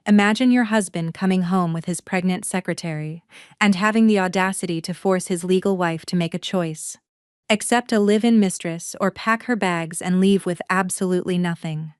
Imagine your husband coming home with his pregnant secretary and having the audacity to force his legal wife to make a choice. Accept a live-in mistress or pack her bags and leave with absolutely nothing.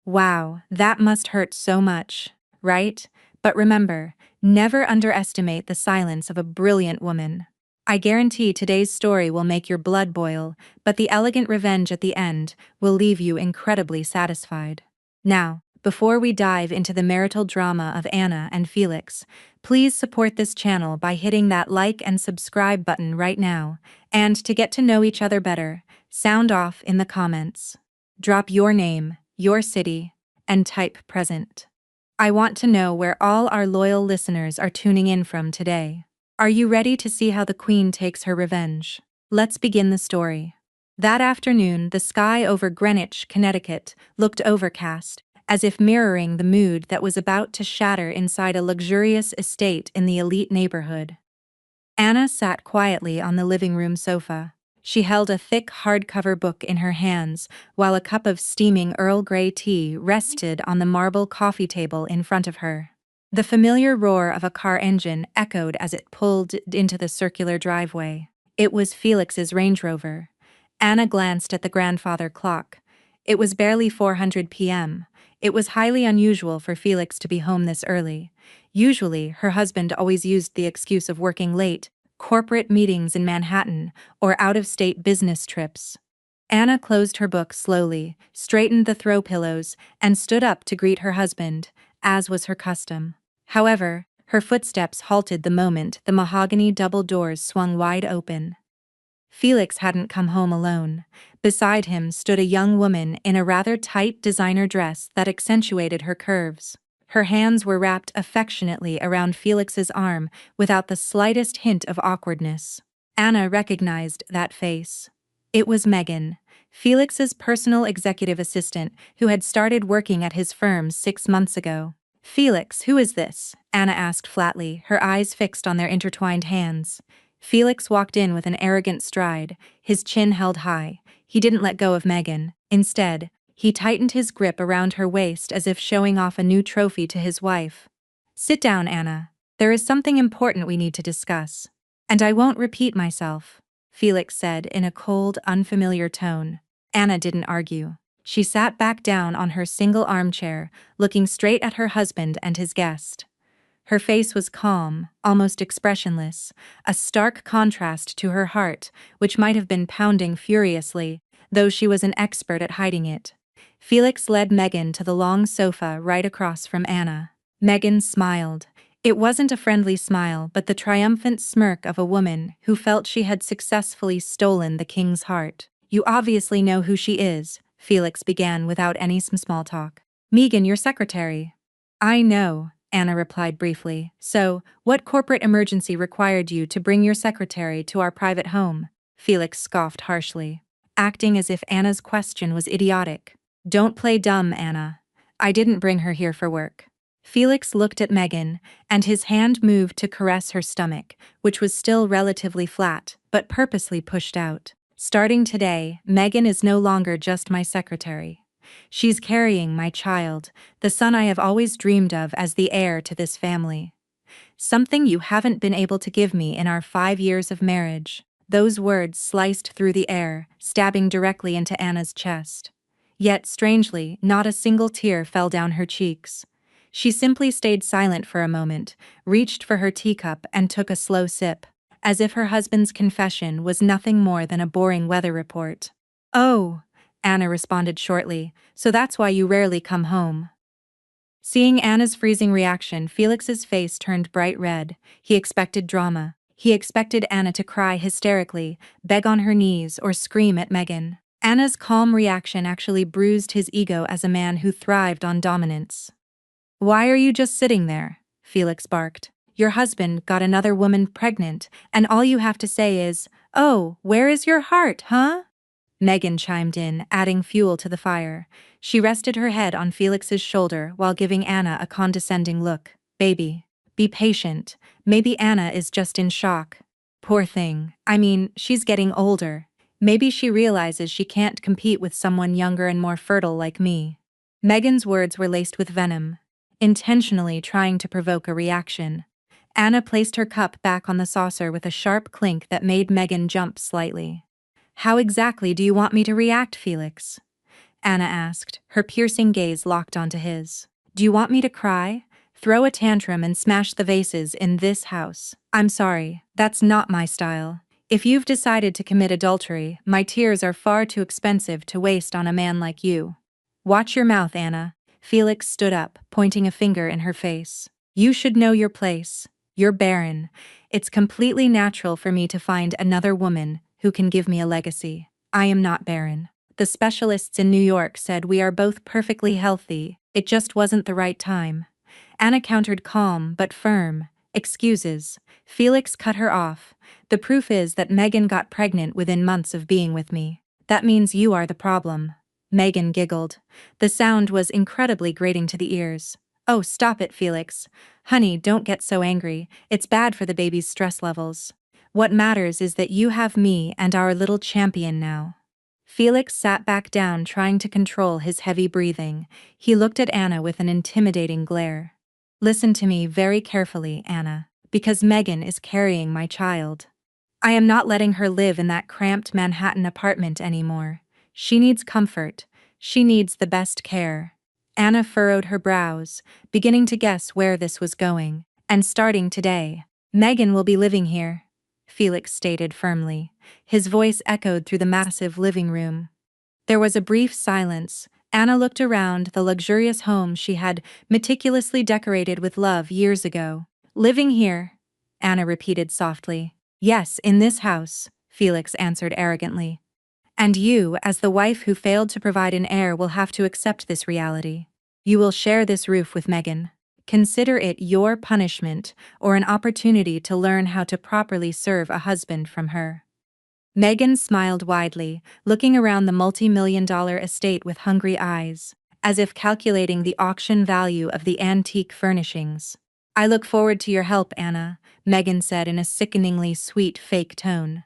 Wow, that must hurt so much, right? But remember, never underestimate the silence of a brilliant woman. I guarantee today's story will make your blood boil, but the elegant revenge at the end will leave you incredibly satisfied. Now, before we dive into the marital drama of Anna and Felix, please support this channel by hitting that like and subscribe button right now. And to get to know each other better, sound off in the comments. Drop your name, your city, and type present. I want to know where all our loyal listeners are tuning in from today. Are you ready to see how the Queen takes her revenge? Let's begin the story. That afternoon, the sky over Greenwich, Connecticut, looked overcast, as if mirroring the mood that was about to shatter inside a luxurious estate in the elite neighborhood. Anna sat quietly on the living room sofa. She held a thick hardcover book in her hands, while a cup of steaming Earl Grey tea rested on the marble coffee table in front of her. The familiar roar of a car engine echoed as it pulled into the circular driveway. It was Felix's Range Rover. Anna glanced at the grandfather clock. It was barely 4:00 p.m. It was highly unusual for Felix to be home this early. Usually, her husband always used the excuse of working late, corporate meetings in Manhattan, or out-of-state business trips. Anna closed her book slowly, straightened the throw pillows, and stood up to greet her husband, as was her custom. However, her footsteps halted the moment the mahogany double doors swung wide open. Felix hadn't come home alone. Beside him stood a young woman in a rather tight designer dress that accentuated her curves. Her hands were wrapped affectionately around Felix's arm without the slightest hint of awkwardness. Anna recognized that face. It was Megan, Felix's personal executive assistant who had started working at his firm 6 months ago. "Felix, who is this?" Anna asked flatly, her eyes fixed on their intertwined hands. Felix walked in with an arrogant stride, his chin held high. He didn't let go of Megan. Instead, he tightened his grip around her waist as if showing off a new trophy to his wife. "Sit down, Anna. There is something important we need to discuss. And I won't repeat myself," Felix said in a cold, unfamiliar tone. Anna didn't argue. She sat back down on her single armchair, looking straight at her husband and his guest. Her face was calm, almost expressionless, a stark contrast to her heart, which might have been pounding furiously, though she was an expert at hiding it. Felix led Megan to the long sofa right across from Anna. Megan smiled. It wasn't a friendly smile, but the triumphant smirk of a woman who felt she had successfully stolen the king's heart. "You obviously know who she is," Felix began without any small talk. "Megan, your secretary." "I know," Anna replied briefly. "So, what corporate emergency required you to bring your secretary to our private home?" Felix scoffed harshly, acting as if Anna's question was idiotic. "Don't play dumb, Anna. I didn't bring her here for work." Felix looked at Megan, and his hand moved to caress her stomach, which was still relatively flat, but purposely pushed out. "Starting today, Megan is no longer just my secretary. She's carrying my child, the son I have always dreamed of as the heir to this family. Something you haven't been able to give me in our 5 years of marriage." Those words sliced through the air, stabbing directly into Anna's chest. Yet, strangely, not a single tear fell down her cheeks. She simply stayed silent for a moment, reached for her teacup and took a slow sip, as if her husband's confession was nothing more than a boring weather report. "Oh," Anna responded shortly, "so that's why you rarely come home." Seeing Anna's freezing reaction, Felix's face turned bright red. He expected drama. He expected Anna to cry hysterically, beg on her knees, or scream at Megan. Anna's calm reaction actually bruised his ego as a man who thrived on dominance. "Why are you just sitting there?" Felix barked. "Your husband got another woman pregnant, and all you have to say is, 'Oh, where is your heart, huh?'" Megan chimed in, adding fuel to the fire. She rested her head on Felix's shoulder while giving Anna a condescending look. "Baby, be patient. Maybe Anna is just in shock. Poor thing. I mean, she's getting older. Maybe she realizes she can't compete with someone younger and more fertile like me." Megan's words were laced with venom. intentionally trying to provoke a reaction. Anna placed her cup back on the saucer with a sharp clink that made Megan jump slightly. "How exactly do you want me to react, Felix?" Anna asked, her piercing gaze locked onto his. "Do you want me to cry? Throw a tantrum and smash the vases in this house?" "I'm sorry, that's not my style. If you've decided to commit adultery, my tears are far too expensive to waste on a man like you." "Watch your mouth, Anna." Felix stood up, pointing a finger in her face. "You should know your place. You're barren. It's completely natural for me to find another woman who can give me a legacy. I am not barren. The specialists in New York said we are both perfectly healthy. It just wasn't the right time." Anna countered, calm but firm. "Excuses." Felix cut her off. "The proof is that Megan got pregnant within months of being with me. That means you are the problem." Megan giggled. The sound was incredibly grating to the ears. "Oh, stop it, Felix. Honey, don't get so angry. It's bad for the baby's stress levels. What matters is that you have me and our little champion now." Felix sat back down, trying to control his heavy breathing. He looked at Anna with an intimidating glare. "Listen to me very carefully, Anna, because Megan is carrying my child. I am not letting her live in that cramped Manhattan apartment anymore. She needs comfort. She needs the best care." Anna furrowed her brows, beginning to guess where this was going. "And starting today, Megan will be living here," Felix stated firmly. His voice echoed through the massive living room. There was a brief silence. Anna looked around the luxurious home she had meticulously decorated with love years ago. "Living here," Anna repeated softly. "Yes, in this house," Felix answered arrogantly. "And you, as the wife who failed to provide an heir, will have to accept this reality. You will share this roof with Megan. Consider it your punishment or an opportunity to learn how to properly serve a husband from her." Megan smiled widely, looking around the multi-million-dollar estate with hungry eyes, as if calculating the auction value of the antique furnishings. "I look forward to your help, Anna," Megan said in a sickeningly sweet fake tone.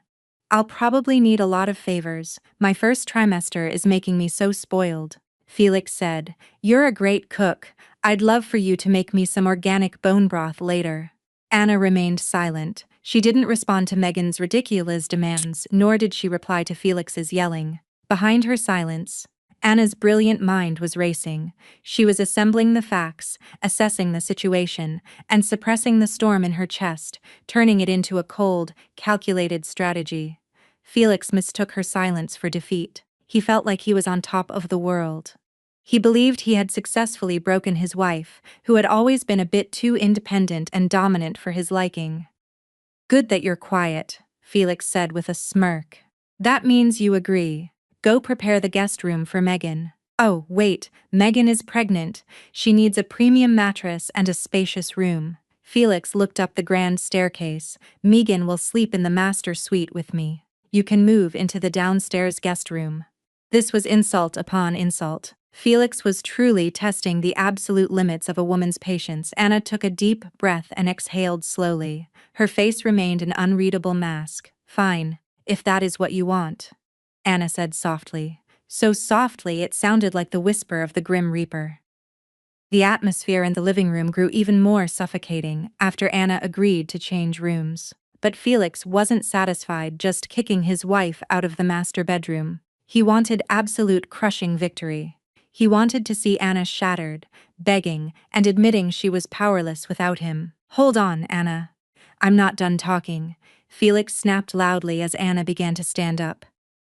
"I'll probably need a lot of favors. My first trimester is making me so spoiled," Felix said. "You're a great cook. I'd love for you to make me some organic bone broth later." Anna remained silent. She didn't respond to Megan's ridiculous demands, nor did she reply to Felix's yelling. Behind her silence, Anna's brilliant mind was racing. She was assembling the facts, assessing the situation, and suppressing the storm in her chest, turning it into a cold, calculated strategy. Felix mistook her silence for defeat. He felt like he was on top of the world. He believed he had successfully broken his wife, who had always been a bit too independent and dominant for his liking. "Good that you're quiet," Felix said with a smirk. "That means you agree. Go prepare the guest room for Megan." "Oh, wait, Megan is pregnant. She needs a premium mattress and a spacious room." Felix looked up the grand staircase. "Megan will sleep in the master suite with me. You can move into the downstairs guest room." This was insult upon insult. Felix was truly testing the absolute limits of a woman's patience. Anna took a deep breath and exhaled slowly. Her face remained an unreadable mask. "Fine, if that is what you want," Anna said softly. So softly it sounded like the whisper of the Grim Reaper. The atmosphere in the living room grew even more suffocating after Anna agreed to change rooms. But Felix wasn't satisfied just kicking his wife out of the master bedroom. He wanted absolute crushing victory. He wanted to see Anna shattered, begging, and admitting she was powerless without him. "Hold on, Anna. I'm not done talking," Felix snapped loudly as Anna began to stand up.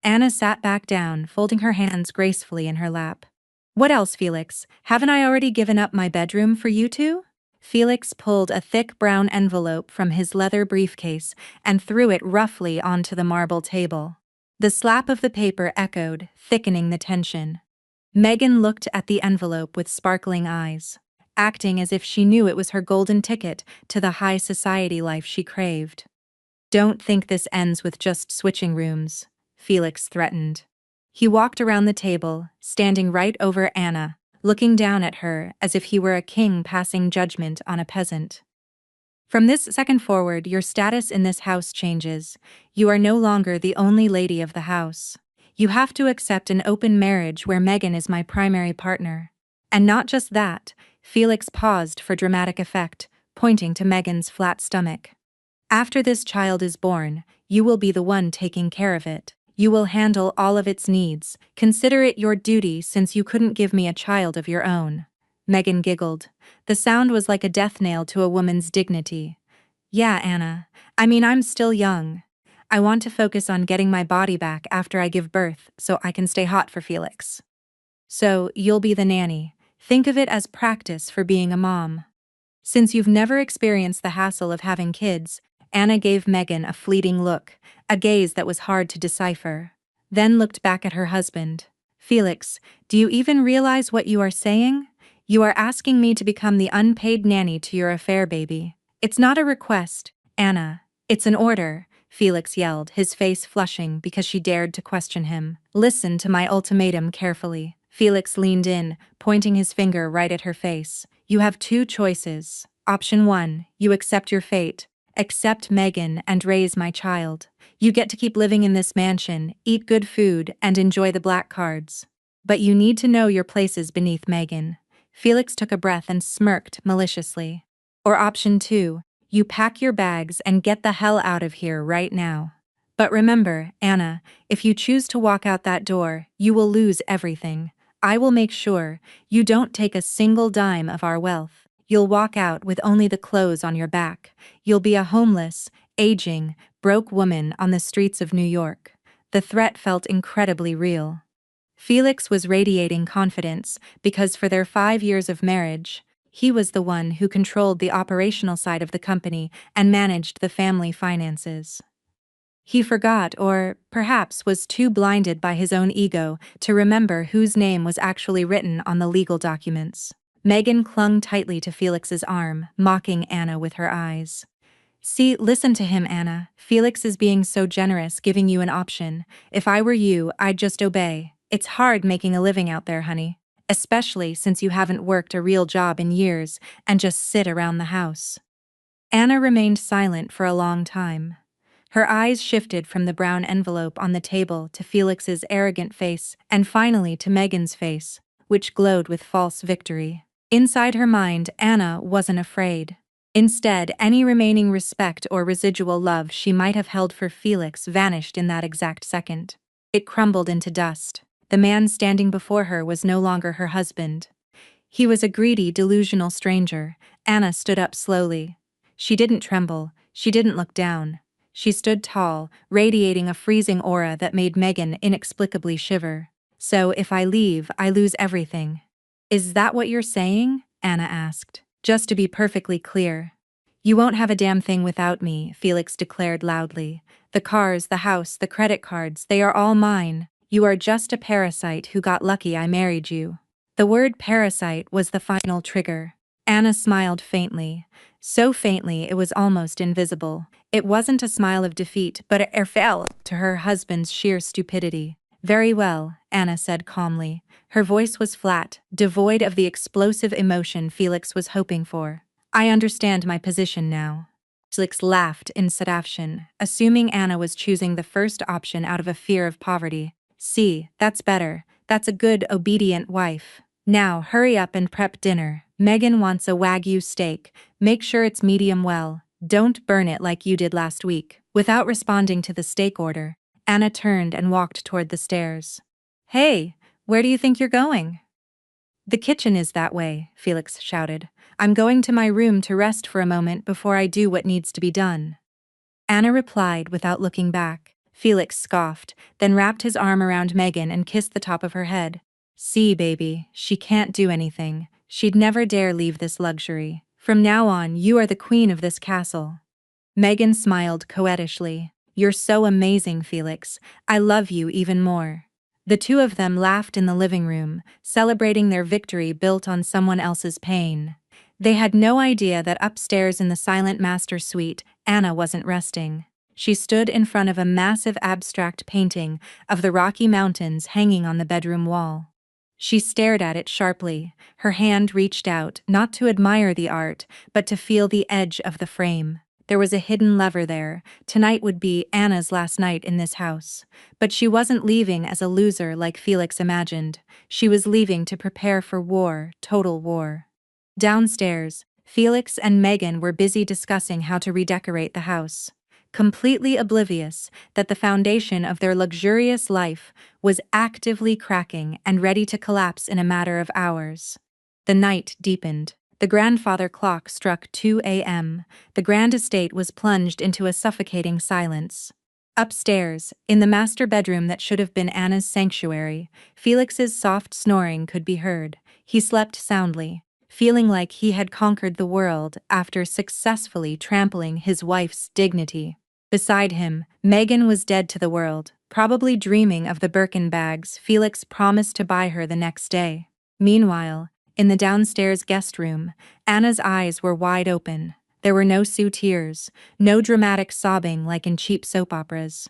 Anna sat back down, folding her hands gracefully in her lap. "What else, Felix? Haven't I already given up my bedroom for you two?" Felix pulled a thick brown envelope from his leather briefcase and threw it roughly onto the marble table. The slap of the paper echoed, thickening the tension. Megan looked at the envelope with sparkling eyes, acting as if she knew it was her golden ticket to the high society life she craved. "Don't think this ends with just switching rooms," Felix threatened. He walked around the table, standing right over Anna, looking down at her as if he were a king passing judgment on a peasant. "From this second forward, your status in this house changes. You are no longer the only lady of the house. You have to accept an open marriage where Megan is my primary partner. And not just that," Felix paused for dramatic effect, pointing to Megan's flat stomach. After this child is born, you will be the one taking care of it. You will handle all of its needs. Consider it your duty since you couldn't give me a child of your own. Megan giggled. The sound was like a death nail to a woman's dignity. Yeah, Anna. I mean, I'm still young. I want to focus on getting my body back after I give birth so I can stay hot for Felix. So, you'll be the nanny. Think of it as practice for being a mom. Since you've never experienced the hassle of having kids, Anna gave Megan a fleeting look, a gaze that was hard to decipher. Then looked back at her husband. Felix, do you even realize what you are saying? You are asking me to become the unpaid nanny to your affair baby. It's not a request, Anna. It's an order, Felix yelled, his face flushing because she dared to question him. Listen to my ultimatum carefully. Felix leaned in, pointing his finger right at her face. You have two choices. Option 1, you accept your fate. Accept Megan and raise my child. You get to keep living in this mansion, eat good food, and enjoy the black cards. But you need to know your place is beneath Megan. Felix took a breath and smirked maliciously. Or option 2, you pack your bags and get the hell out of here right now. But remember, Anna, if you choose to walk out that door, you will lose everything. I will make sure you don't take a single dime of our wealth. You'll walk out with only the clothes on your back. You'll be a homeless, aging, broke woman on the streets of New York. The threat felt incredibly real. Felix was radiating confidence because for their 5 years of marriage, he was the one who controlled the operational side of the company and managed the family finances. He forgot, or perhaps was too blinded by his own ego, to remember whose name was actually written on the legal documents. Megan clung tightly to Felix's arm, mocking Anna with her eyes. See, listen to him, Anna. Felix is being so generous, giving you an option. If I were you, I'd just obey. It's hard making a living out there, honey. Especially since you haven't worked a real job in years and just sit around the house. Anna remained silent for a long time. Her eyes shifted from the brown envelope on the table to Felix's arrogant face and finally to Megan's face, which glowed with false victory. Inside her mind, Anna wasn't afraid. Instead, any remaining respect or residual love she might have held for Felix vanished in that exact second. It crumbled into dust. The man standing before her was no longer her husband. He was a greedy, delusional stranger. Anna stood up slowly. She didn't tremble. She didn't look down. She stood tall, radiating a freezing aura that made Megan inexplicably shiver. So if I leave, I lose everything. Is that what you're saying? Anna asked. Just to be perfectly clear. You won't have a damn thing without me, Felix declared loudly. The cars, the house, the credit cards, they are all mine. You are just a parasite who got lucky I married you. The word parasite was the final trigger. Anna smiled faintly. So faintly it was almost invisible. It wasn't a smile of defeat, but a fell to her husband's sheer stupidity. Very well, Anna said calmly. Her voice was flat, devoid of the explosive emotion Felix was hoping for. I understand my position now. Felix laughed in satisfaction, assuming Anna was choosing the first option out of a fear of poverty. See, that's better. That's a good, obedient wife. Now hurry up and prep dinner. Megan wants a Wagyu steak. Make sure it's medium well. Don't burn it like you did last week. Without responding to the steak order, Anna turned and walked toward the stairs. Hey, where do you think you're going? The kitchen is that way, Felix shouted. I'm going to my room to rest for a moment before I do what needs to be done. Anna replied without looking back. Felix scoffed, then wrapped his arm around Megan and kissed the top of her head. See, baby, she can't do anything. She'd never dare leave this luxury. From now on, you are the queen of this castle. Megan smiled coquettishly. You're so amazing, Felix. I love you even more. The two of them laughed in the living room, celebrating their victory built on someone else's pain. They had no idea that upstairs in the silent master suite, Anna wasn't resting. She stood in front of a massive abstract painting of the Rocky Mountains hanging on the bedroom wall. She stared at it sharply, her hand reached out, not to admire the art, but to feel the edge of the frame. There was a hidden lever there. Tonight would be Anna's last night in this house. But she wasn't leaving as a loser like Felix imagined. She was leaving to prepare for war, total war. Downstairs, Felix and Megan were busy discussing how to redecorate the house, completely oblivious that the foundation of their luxurious life was actively cracking and ready to collapse in a matter of hours. The night deepened. The grandfather clock struck 2 a.m. The grand estate was plunged into a suffocating silence. Upstairs, in the master bedroom that should have been Anna's sanctuary, Felix's soft snoring could be heard. He slept soundly, feeling like he had conquered the world after successfully trampling his wife's dignity. Beside him, Megan was dead to the world, probably dreaming of the Birkin bags Felix promised to buy her the next day. Meanwhile, in the downstairs guest room, Anna's eyes were wide open. There were no tears, no dramatic sobbing like in cheap soap operas.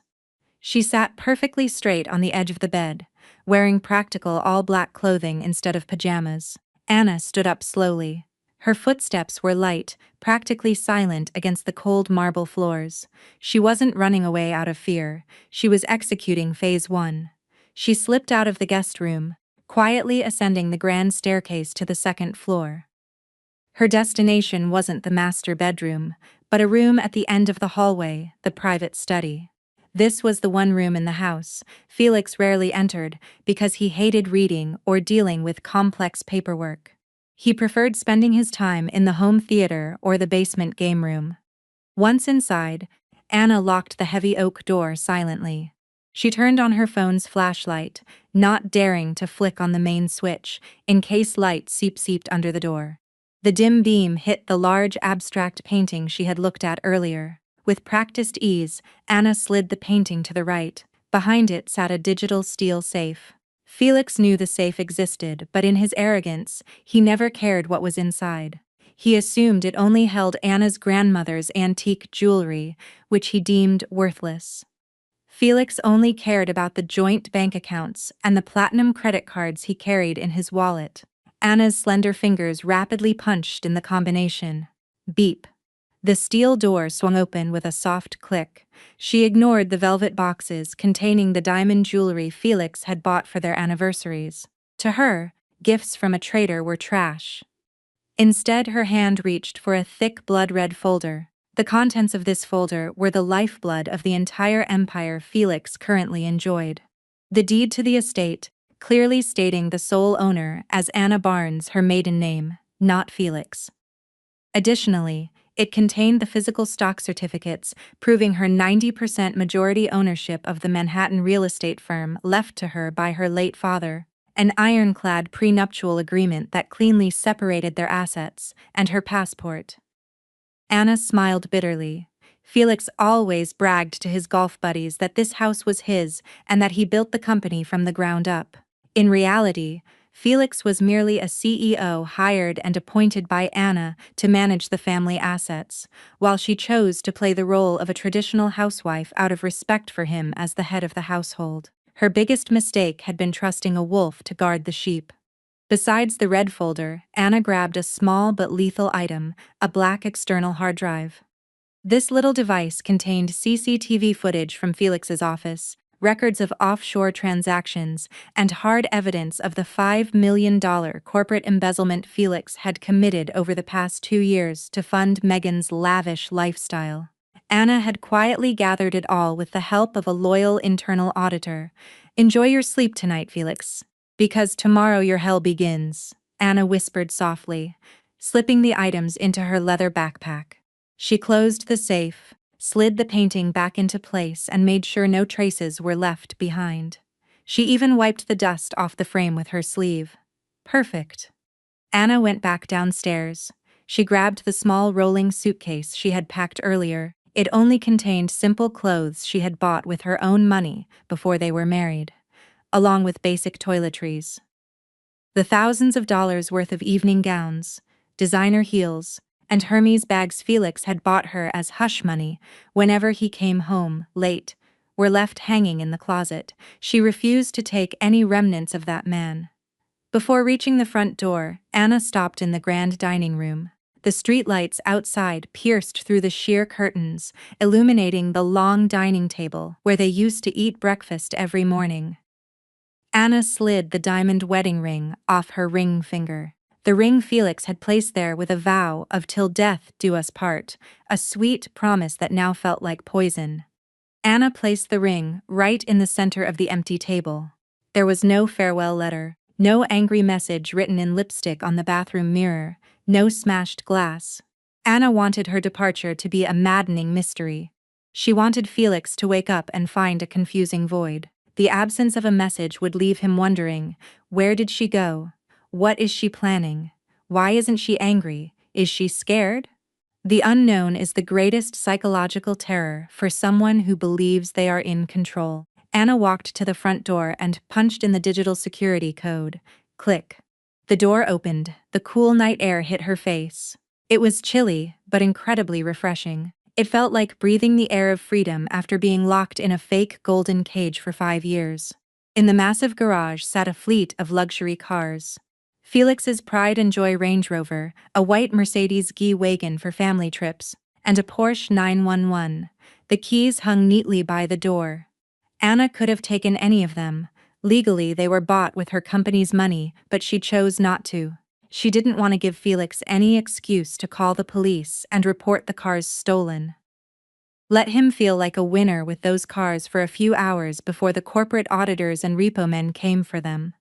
She sat perfectly straight on the edge of the bed, wearing practical all-black clothing instead of pajamas. Anna stood up slowly. Her footsteps were light, practically silent against the cold marble floors. She wasn't running away out of fear. She was executing phase 1. She slipped out of the guest room, quietly ascending the grand staircase to the second floor. Her destination wasn't the master bedroom, but a room at the end of the hallway, the private study. This was the one room in the house Felix rarely entered because he hated reading or dealing with complex paperwork. He preferred spending his time in the home theater or the basement game room. Once inside, Anna locked the heavy oak door silently. She turned on her phone's flashlight, not daring to flick on the main switch in case light seeped under the door. The dim beam hit the large abstract painting she had looked at earlier. With practiced ease, Anna slid the painting to the right. Behind it sat a digital steel safe. Felix knew the safe existed, but in his arrogance, he never cared what was inside. He assumed it only held Anna's grandmother's antique jewelry, which he deemed worthless. Felix only cared about the joint bank accounts and the platinum credit cards he carried in his wallet. Anna's slender fingers rapidly punched in the combination. Beep. The steel door swung open with a soft click. She ignored the velvet boxes containing the diamond jewelry Felix had bought for their anniversaries. To her, gifts from a trader were trash. Instead, her hand reached for a thick blood-red folder. The contents of this folder were the lifeblood of the entire empire Felix currently enjoyed. The deed to the estate, clearly stating the sole owner as Anna Barnes, her maiden name, not Felix. Additionally, it contained the physical stock certificates proving her 90% majority ownership of the Manhattan real estate firm left to her by her late father, an ironclad prenuptial agreement that cleanly separated their assets, and her passport. Anna smiled bitterly. Felix always bragged to his golf buddies that this house was his and that he built the company from the ground up. In reality, Felix was merely a CEO hired and appointed by Anna to manage the family assets, while she chose to play the role of a traditional housewife out of respect for him as the head of the household. Her biggest mistake had been trusting a wolf to guard the sheep. Besides the red folder, Anna grabbed a small but lethal item, a black external hard drive. This little device contained CCTV footage from Felix's office, records of offshore transactions, and hard evidence of the $5 million corporate embezzlement Felix had committed over the past 2 years to fund Megan's lavish lifestyle. Anna had quietly gathered it all with the help of a loyal internal auditor. "Enjoy your sleep tonight, Felix, because tomorrow your hell begins," Anna whispered softly, slipping the items into her leather backpack. She closed the safe, slid the painting back into place, and made sure no traces were left behind. She even wiped the dust off the frame with her sleeve. Perfect. Anna went back downstairs. She grabbed the small rolling suitcase she had packed earlier. It only contained simple clothes she had bought with her own money before they were married, along with basic toiletries. The thousands of dollars worth of evening gowns, designer heels, and Hermes bags Felix had bought her as hush money whenever he came home late were left hanging in the closet. She refused to take any remnants of that man. Before reaching the front door, Anna stopped in the grand dining room. The streetlights outside pierced through the sheer curtains, illuminating the long dining table where they used to eat breakfast every morning. Anna slid the diamond wedding ring off her ring finger. The ring Felix had placed there with a vow of "till death do us part," a sweet promise that now felt like poison. Anna placed the ring right in the center of the empty table. There was no farewell letter, no angry message written in lipstick on the bathroom mirror, no smashed glass. Anna wanted her departure to be a maddening mystery. She wanted Felix to wake up and find a confusing void. The absence of a message would leave him wondering, where did she go? What is she planning? Why isn't she angry? Is she scared? The unknown is the greatest psychological terror for someone who believes they are in control. Anna walked to the front door and punched in the digital security code. Click. The door opened. The cool night air hit her face. It was chilly, but incredibly refreshing. It felt like breathing the air of freedom after being locked in a fake golden cage for 5 years. In the massive garage sat a fleet of luxury cars. Felix's Pride and Joy Range Rover, a white Mercedes G-Wagon for family trips, and a Porsche 911. The keys hung neatly by the door. Anna could have taken any of them. Legally, they were bought with her company's money, but she chose not to. She didn't want to give Felix any excuse to call the police and report the cars stolen. Let him feel like a winner with those cars for a few hours before the corporate auditors and repo men came for them.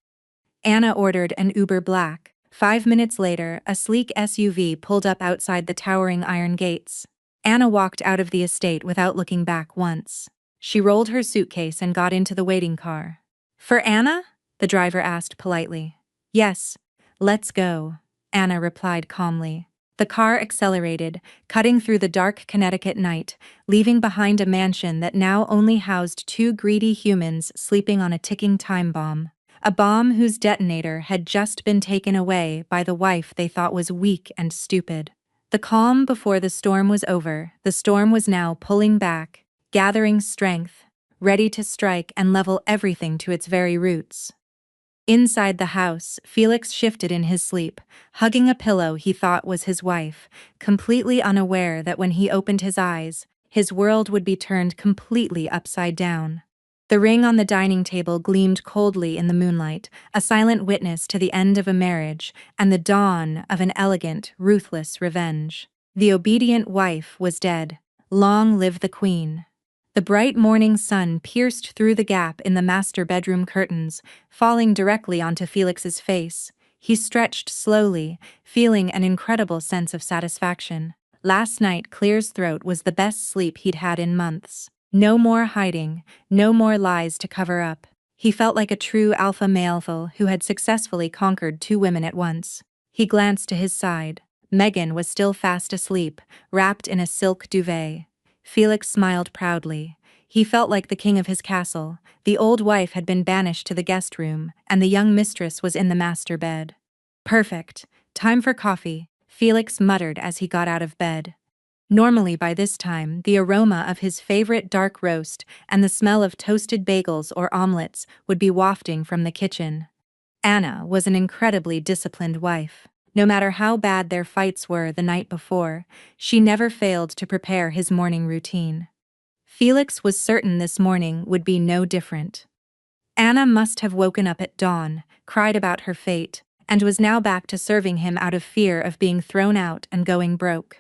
Anna ordered an Uber Black. 5 minutes later, a sleek SUV pulled up outside the towering iron gates. Anna walked out of the estate without looking back once. She rolled her suitcase and got into the waiting car. "For Anna?" the driver asked politely. "Yes. Let's go," Anna replied calmly. The car accelerated, cutting through the dark Connecticut night, leaving behind a mansion that now only housed 2 greedy humans sleeping on a ticking time bomb. A bomb whose detonator had just been taken away by the wife they thought was weak and stupid. The calm before the storm was over, the storm was now pulling back, gathering strength, ready to strike and level everything to its very roots. Inside the house, Felix shifted in his sleep, hugging a pillow he thought was his wife, completely unaware that when he opened his eyes, his world would be turned completely upside down. The ring on the dining table gleamed coldly in the moonlight, a silent witness to the end of a marriage and the dawn of an elegant, ruthless revenge. The obedient wife was dead. Long live the queen. The bright morning sun pierced through the gap in the master bedroom curtains, falling directly onto Felix's face. He stretched slowly, feeling an incredible sense of satisfaction. Last night, Claire's throat was the best sleep he'd had in months. No more hiding, no more lies to cover up. He felt like a true alpha male who had successfully conquered 2 women at once. He glanced to his side. Megan was still fast asleep, wrapped in a silk duvet. Felix smiled proudly. He felt like the king of his castle. The old wife had been banished to the guest room, and the young mistress was in the master bed. Perfect. Time for coffee, Felix muttered as he got out of bed. Normally by this time, the aroma of his favorite dark roast and the smell of toasted bagels or omelets would be wafting from the kitchen. Anna was an incredibly disciplined wife. No matter how bad their fights were the night before, she never failed to prepare his morning routine. Felix was certain this morning would be no different. Anna must have woken up at dawn, cried about her fate, and was now back to serving him out of fear of being thrown out and going broke.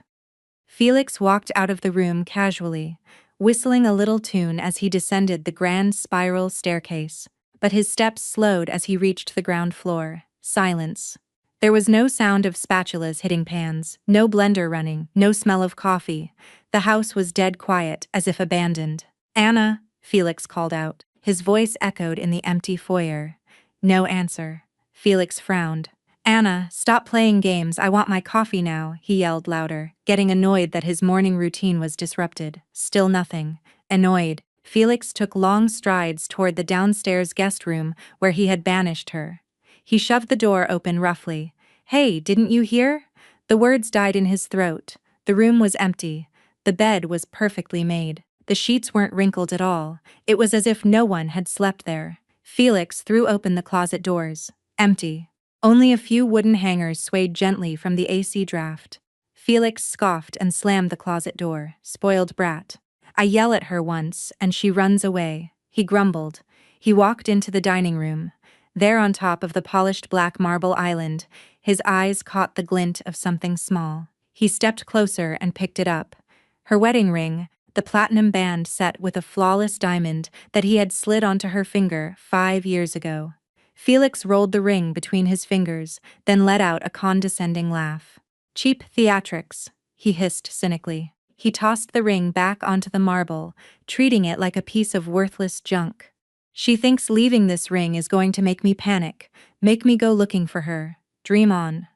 Felix walked out of the room casually, whistling a little tune as he descended the grand spiral staircase, but his steps slowed as he reached the ground floor. Silence. There was no sound of spatulas hitting pans, no blender running, no smell of coffee. The house was dead quiet, as if abandoned. "Anna," Felix called out. His voice echoed in the empty foyer. No answer. Felix frowned. "Anna, stop playing games, I want my coffee now," he yelled louder, getting annoyed that his morning routine was disrupted. Still nothing. Annoyed, Felix took long strides toward the downstairs guest room where he had banished her. He shoved the door open roughly. "Hey, didn't you hear?" The words died in his throat. The room was empty. The bed was perfectly made. The sheets weren't wrinkled at all. It was as if no one had slept there. Felix threw open the closet doors. Empty. Only a few wooden hangers swayed gently from the AC draft. Felix scoffed and slammed the closet door. "Spoiled brat. I yell at her once, and she runs away," he grumbled. He walked into the dining room. There on top of the polished black marble island, His eyes caught the glint of something small. He stepped closer and picked it up. Her wedding ring, the platinum band set with a flawless diamond that he had slid onto her finger 5 years ago. Felix rolled the ring between his fingers, then let out a condescending laugh. "Cheap theatrics," he hissed cynically. He tossed the ring back onto the marble, treating it like a piece of worthless junk. "She thinks leaving this ring is going to make me panic, make me go looking for her. Dream on."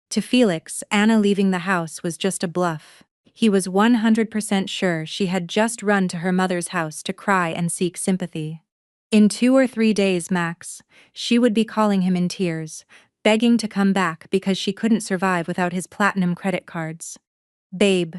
To Felix, Anna leaving the house was just a bluff. He was 100% sure she had just run to her mother's house to cry and seek sympathy. In 2 or 3 days max, she would be calling him in tears, begging to come back because she couldn't survive without his platinum credit cards. "Babe,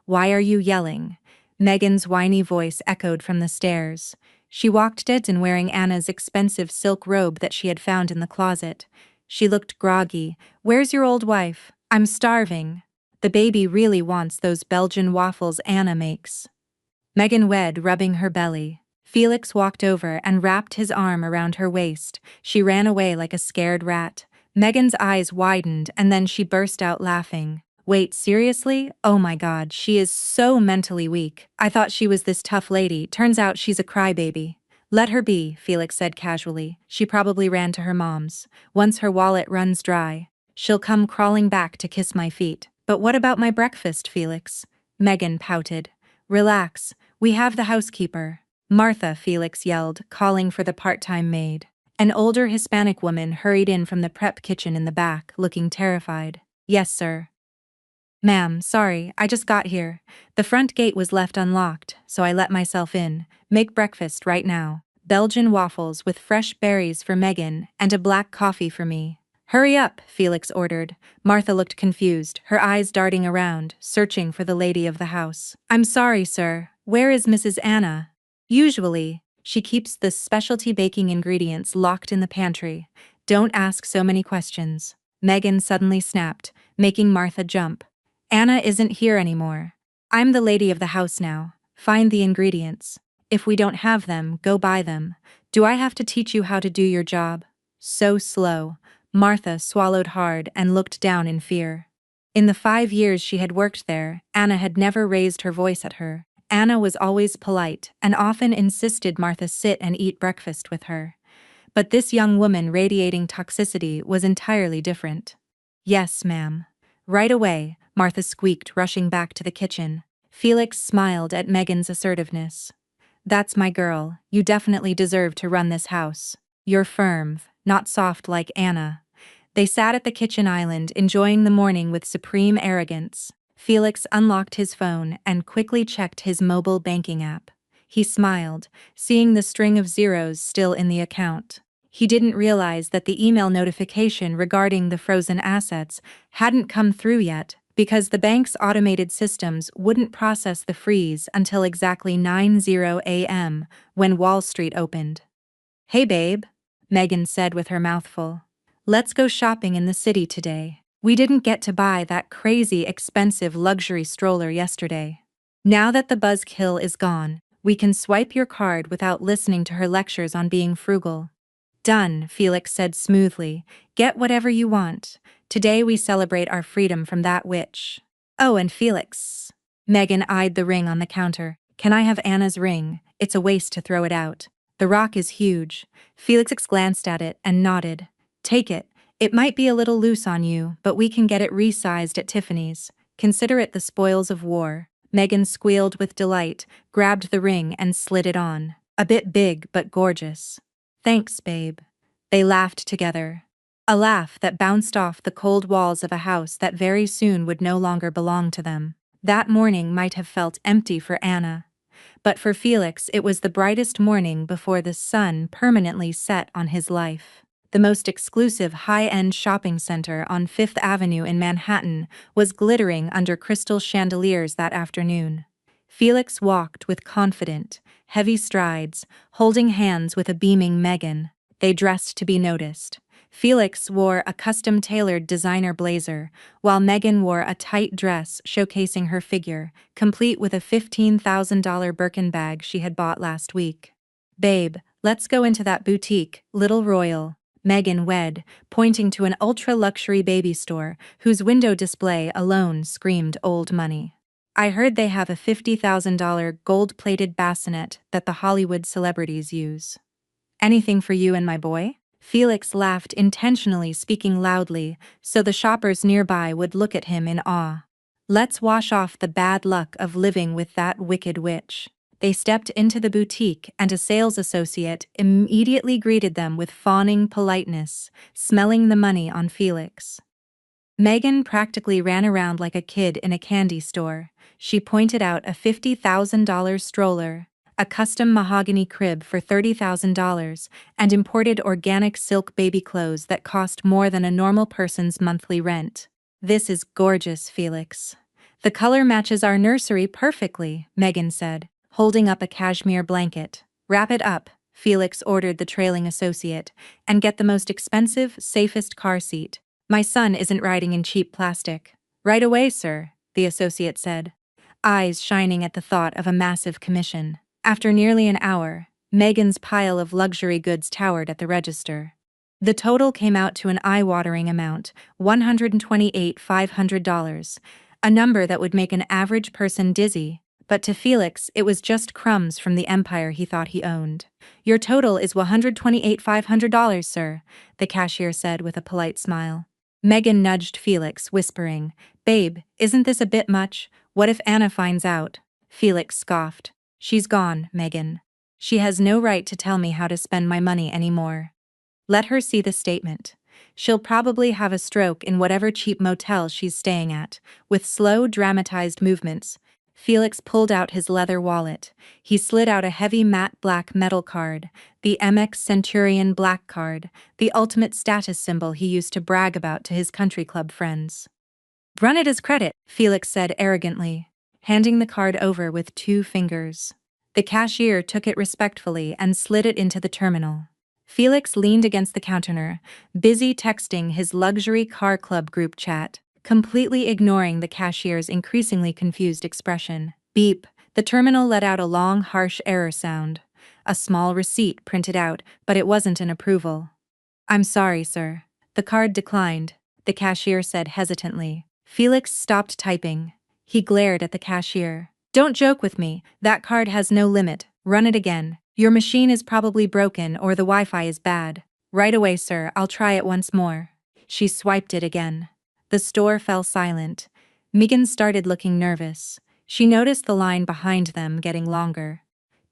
why are you yelling?" Megan's whiny voice echoed from the stairs. She walked in wearing Anna's expensive silk robe that she had found in the closet. She looked groggy. "Where's your old wife? I'm starving." "The baby really wants those Belgian waffles Anna makes." Megan wed, rubbing her belly. Felix walked over and wrapped his arm around her waist. She ran away like a scared rat. Megan's eyes widened and then she burst out laughing. "Wait, seriously? Oh my God, she is so mentally weak. I thought she was this tough lady, turns out she's a crybaby." "Let her be," Felix said casually. "She probably ran to her mom's. Once her wallet runs dry, she'll come crawling back to kiss my feet." "But what about my breakfast, Felix?" Megan pouted. "Relax, we have the housekeeper." "Martha," Felix yelled, calling for the part-time maid. An older Hispanic woman hurried in from the prep kitchen in the back, looking terrified. "Yes, sir." "Ma'am, sorry, I just got here. The front gate was left unlocked, so I let myself in. Make breakfast right now. Belgian waffles with fresh berries for Megan and a black coffee for me." "Hurry up," Felix ordered. Martha looked confused, her eyes darting around, searching for the lady of the house. "I'm sorry, sir. Where is Mrs. Anna?" "Usually, she keeps the specialty baking ingredients locked in the pantry. Don't ask so many questions." Megan suddenly snapped, making Martha jump. "Anna isn't here anymore. I'm the lady of the house now. Find the ingredients. If we don't have them, go buy them. Do I have to teach you how to do your job?" So slow. Martha swallowed hard and looked down in fear. In the 5 years she had worked there, Anna had never raised her voice at her. Anna was always polite and often insisted Martha sit and eat breakfast with her. But this young woman radiating toxicity was entirely different. "Yes, ma'am." "Right away," Martha squeaked, rushing back to the kitchen. Felix smiled at Megan's assertiveness. "That's my girl. You definitely deserve to run this house. You're firm, not soft like Anna." They sat at the kitchen island, enjoying the morning with supreme arrogance. Felix unlocked his phone and quickly checked his mobile banking app. He smiled, seeing the string of zeros still in the account. He didn't realize that the email notification regarding the frozen assets hadn't come through yet, because the bank's automated systems wouldn't process the freeze until exactly 9:00 a.m., when Wall Street opened. "Hey babe," Megan said with her mouth full. "Let's go shopping in the city today. We didn't get to buy that crazy expensive luxury stroller yesterday. Now that the buzzkill is gone, we can swipe your card without listening to her lectures on being frugal." "Done," Felix said smoothly. "Get whatever you want. Today we celebrate our freedom from that witch." "Oh, and Felix." Megan eyed the ring on the counter. "Can I have Anna's ring? It's a waste to throw it out. The rock is huge." Felix glanced at it and nodded. "Take it. It might be a little loose on you, but we can get it resized at Tiffany's. Consider it the spoils of war." Megan squealed with delight, grabbed the ring and slid it on. "A bit big but gorgeous." "Thanks, babe." They laughed together. A laugh that bounced off the cold walls of a house that very soon would no longer belong to them. That morning might have felt empty for Anna. But for Felix it was the brightest morning before the sun permanently set on his life. The most exclusive high-end shopping center on Fifth Avenue in Manhattan was glittering under crystal chandeliers that afternoon. Felix walked with confident, heavy strides, holding hands with a beaming Megan. They dressed to be noticed. Felix wore a custom-tailored designer blazer, while Megan wore a tight dress showcasing her figure, complete with a $15,000 Birkin bag she had bought last week. "Babe, let's go into that boutique, Little Royal." Megan wed, pointing to an ultra-luxury baby store whose window display alone screamed old money. I heard they have a $50,000 gold-plated bassinet that the Hollywood celebrities use. Anything for you and my boy? Felix laughed, intentionally speaking loudly, so the shoppers nearby would look at him in awe. Let's wash off the bad luck of living with that wicked witch. They stepped into the boutique and a sales associate immediately greeted them with fawning politeness, smelling the money on Felix. Megan practically ran around like a kid in a candy store. She pointed out a $50,000 stroller, a custom mahogany crib for $30,000, and imported organic silk baby clothes that cost more than a normal person's monthly rent. This is gorgeous, Felix. The color matches our nursery perfectly, Megan said, holding up a cashmere blanket. Wrap it up, Felix ordered the trailing associate, and get the most expensive, safest car seat. My son isn't riding in cheap plastic. Right away, sir, the associate said, eyes shining at the thought of a massive commission. After nearly an hour, Megan's pile of luxury goods towered at the register. The total came out to an eye-watering amount, $128,500, a number that would make an average person dizzy, but to Felix it was just crumbs from the empire he thought he owned. Your total is $128,500, sir, the cashier said with a polite smile. Megan nudged Felix, whispering, Babe, isn't this a bit much? What if Anna finds out? Felix scoffed. She's gone, Megan. She has no right to tell me how to spend my money anymore. Let her see the statement. She'll probably have a stroke in whatever cheap motel she's staying at. With slow, dramatized movements, Felix pulled out his leather wallet. He slid out a heavy matte black metal card, the MX Centurion black card, the ultimate status symbol he used to brag about to his country club friends. Run it as credit, Felix said arrogantly, handing the card over with 2 fingers. The cashier took it respectfully and slid it into the terminal. Felix leaned against the counter, busy texting his luxury car club group chat, completely ignoring the cashier's increasingly confused expression. Beep, the terminal let out a long, harsh error sound. A small receipt printed out, but it wasn't an approval. I'm sorry, sir. The card declined, the cashier said hesitantly. Felix stopped typing. He glared at the cashier. Don't joke with me, that card has no limit. Run it again. Your machine is probably broken or the Wi-Fi is bad. Right away, sir, I'll try it once more. She swiped it again. The store fell silent. Megan started looking nervous. She noticed the line behind them getting longer.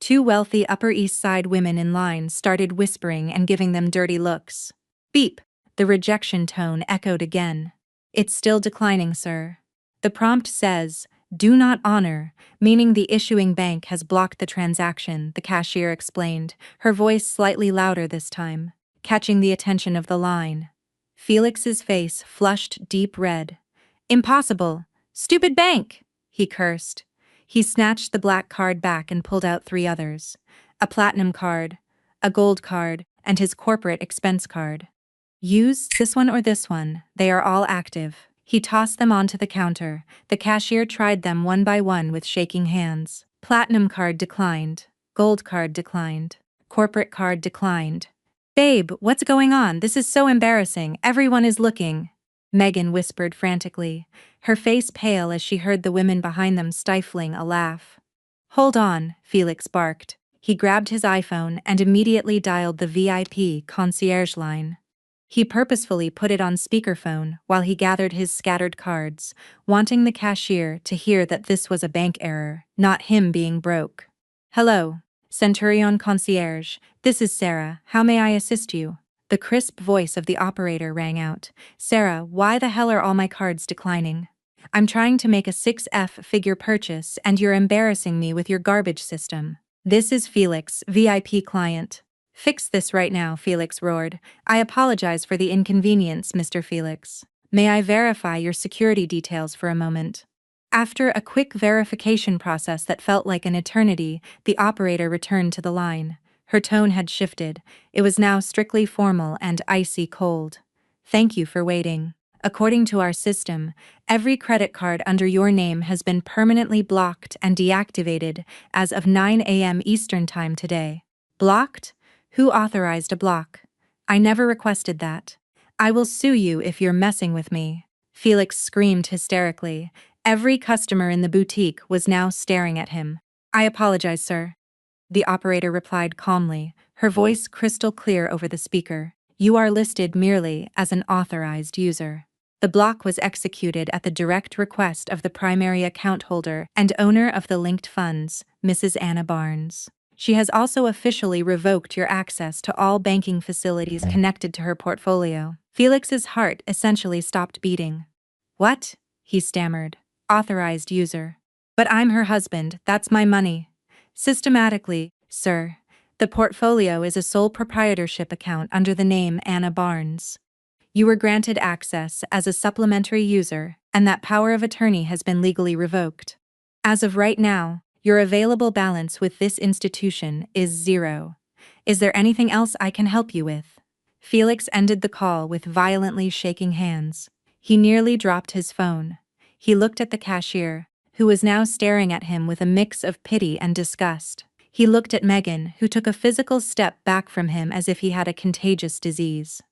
2 wealthy Upper East Side women in line started whispering and giving them dirty looks. Beep! The rejection tone echoed again. It's still declining, sir. The prompt says, do not honor, meaning the issuing bank has blocked the transaction, the cashier explained, her voice slightly louder this time, catching the attention of the line. Felix's face flushed deep red. Impossible! Stupid bank! He cursed. He snatched the black card back and pulled out 3 others. A platinum card, a gold card, and his corporate expense card. Use this one or this one, they are all active. He tossed them onto the counter. The cashier tried them one by one with shaking hands. Platinum card declined. Gold card declined. Corporate card declined. Babe, what's going on? This is so embarrassing. Everyone is looking. Megan whispered frantically, her face pale as she heard the women behind them stifling a laugh. Hold on, Felix barked. He grabbed his iPhone and immediately dialed the VIP concierge line. He purposefully put it on speakerphone while he gathered his scattered cards, wanting the cashier to hear that this was a bank error, not him being broke. Hello, Centurion Concierge, this is Sarah, how may I assist you? The crisp voice of the operator rang out. Sarah, why the hell are all my cards declining? I'm trying to make a 6-figure purchase and you're embarrassing me with your garbage system. This is Felix, VIP client. Fix this right now, Felix roared. I apologize for the inconvenience, Mr. Felix. May I verify your security details for a moment? After a quick verification process that felt like an eternity, the operator returned to the line. Her tone had shifted. It was now strictly formal and icy cold. Thank you for waiting. According to our system, every credit card under your name has been permanently blocked and deactivated as of 9 a.m. Eastern Time today. Blocked? Who authorized a block? I never requested that. I will sue you if you're messing with me. Felix screamed hysterically. Every customer in the boutique was now staring at him. I apologize, sir. The operator replied calmly, her voice crystal clear over the speaker. You are listed merely as an authorized user. The block was executed at the direct request of the primary account holder and owner of the linked funds, Mrs. Anna Barnes. She has also officially revoked your access to all banking facilities connected to her portfolio. Felix's heart essentially stopped beating. What? He stammered. Authorized user. But I'm her husband, that's my money. Systematically, sir, the portfolio is a sole proprietorship account under the name Anna Barnes. You were granted access as a supplementary user, and that power of attorney has been legally revoked. As of right now, your available balance with this institution is 0. Is there anything else I can help you with? Felix ended the call with violently shaking hands. He nearly dropped his phone. He looked at the cashier, who was now staring at him with a mix of pity and disgust. He looked at Megan, who took a physical step back from him as if he had a contagious disease.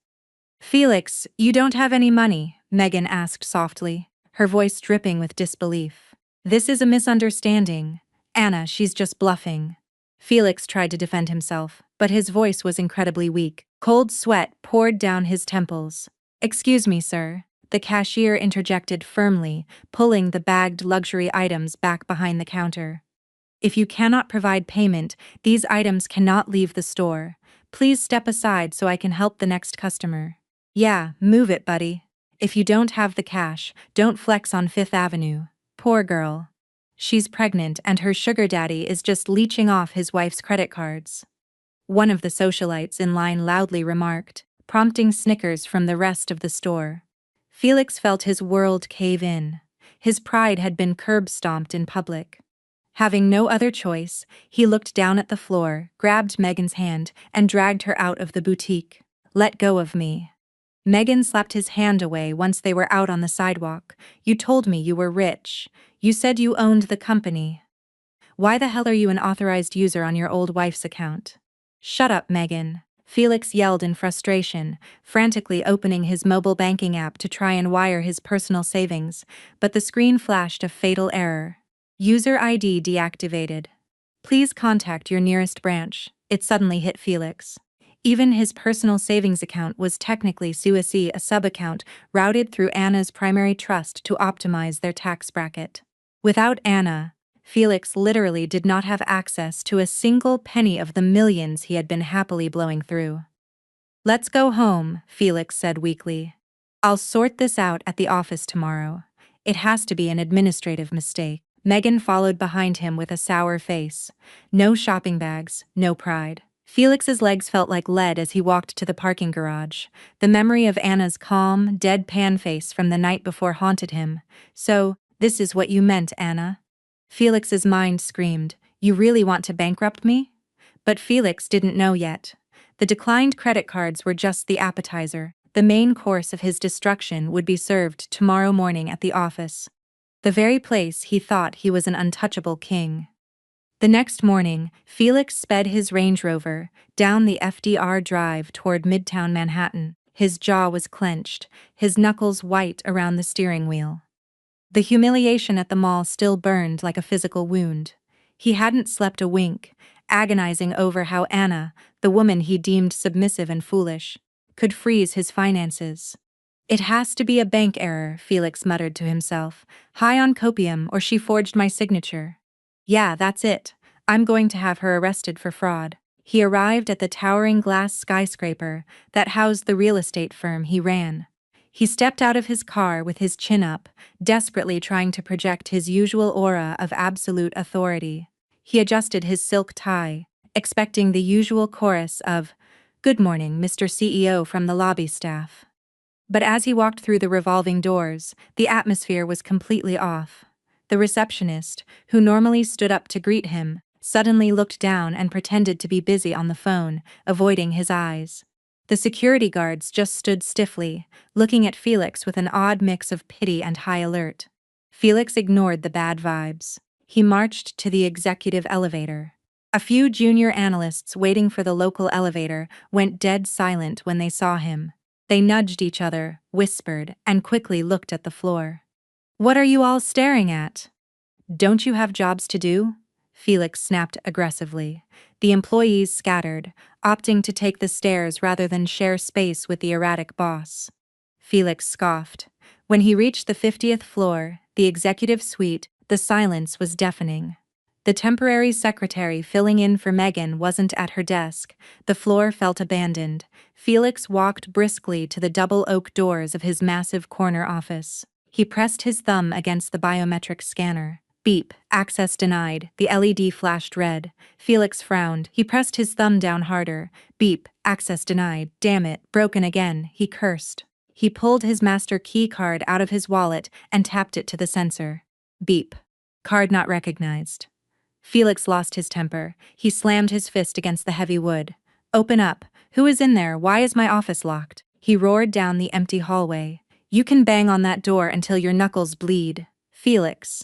Felix, you don't have any money, Megan asked softly, her voice dripping with disbelief. This is a misunderstanding. Anna, she's just bluffing. Felix tried to defend himself, but his voice was incredibly weak. Cold sweat poured down his temples. Excuse me, sir. The cashier interjected firmly, pulling the bagged luxury items back behind the counter. If you cannot provide payment, these items cannot leave the store. Please step aside so I can help the next customer. Yeah, move it, buddy. If you don't have the cash, don't flex on Fifth Avenue. Poor girl. She's pregnant and her sugar daddy is just leeching off his wife's credit cards. One of the socialites in line loudly remarked, prompting snickers from the rest of the store. Felix felt his world cave in. His pride had been curb-stomped in public. Having no other choice, he looked down at the floor, grabbed Megan's hand, and dragged her out of the boutique. Let go of me. Megan slapped his hand away once they were out on the sidewalk. You told me you were rich. You said you owned the company. Why the hell are you an authorized user on your old wife's account? Shut up, Megan. Felix yelled in frustration, frantically opening his mobile banking app to try and wire his personal savings, but the screen flashed a fatal error. User ID deactivated. Please contact your nearest branch. It suddenly hit Felix. Even his personal savings account was technically a sub-account routed through Anna's primary trust to optimize their tax bracket. Without Anna, Felix literally did not have access to a single penny of the millions he had been happily blowing through. Let's go home, Felix said weakly. I'll sort this out at the office tomorrow. It has to be an administrative mistake. Megan followed behind him with a sour face. No shopping bags, no pride. Felix's legs felt like lead as he walked to the parking garage. The memory of Anna's calm, deadpan face from the night before haunted him. So, this is what you meant, Anna? Felix's mind screamed, you really want to bankrupt me? But Felix didn't know yet. The declined credit cards were just the appetizer. The main course of his destruction would be served tomorrow morning at the office. The very place he thought he was an untouchable king. The next morning, Felix sped his Range Rover down the FDR Drive toward Midtown Manhattan. His jaw was clenched, his knuckles white around the steering wheel. The humiliation at the mall still burned like a physical wound. He hadn't slept a wink, agonizing over how Anna, the woman he deemed submissive and foolish, could freeze his finances. It has to be a bank error, Felix muttered to himself. High on copium or she forged my signature. Yeah, that's it. I'm going to have her arrested for fraud. He arrived at the towering glass skyscraper that housed the real estate firm he ran. He stepped out of his car with his chin up, desperately trying to project his usual aura of absolute authority. He adjusted his silk tie, expecting the usual chorus of, "Good morning, Mr. CEO" from the lobby staff. But as he walked through the revolving doors, the atmosphere was completely off. The receptionist, who normally stood up to greet him, suddenly looked down and pretended to be busy on the phone, avoiding his eyes. The security guards just stood stiffly, looking at Felix with an odd mix of pity and high alert. Felix ignored the bad vibes. He marched to the executive elevator. A few junior analysts waiting for the local elevator went dead silent when they saw him. They nudged each other, whispered, and quickly looked at the floor. "What are you all staring at? Don't you have jobs to do?" Felix snapped aggressively. The employees scattered, opting to take the stairs rather than share space with the erratic boss. Felix scoffed. When he reached the 50th floor, the executive suite, the silence was deafening. The temporary secretary filling in for Megan wasn't at her desk. The floor felt abandoned. Felix walked briskly to the double oak doors of his massive corner office. He pressed his thumb against the biometric scanner. Beep, access denied. The LED flashed red. Felix frowned. He pressed his thumb down harder. Beep, access denied. Damn it, broken again, he cursed. He pulled his master key card out of his wallet and tapped it to the sensor. Beep. Card not recognized. Felix lost his temper. He slammed his fist against the heavy wood. "Open up. Who is in there? Why is my office locked?" He roared down the empty hallway. "You can bang on that door until your knuckles bleed. Felix."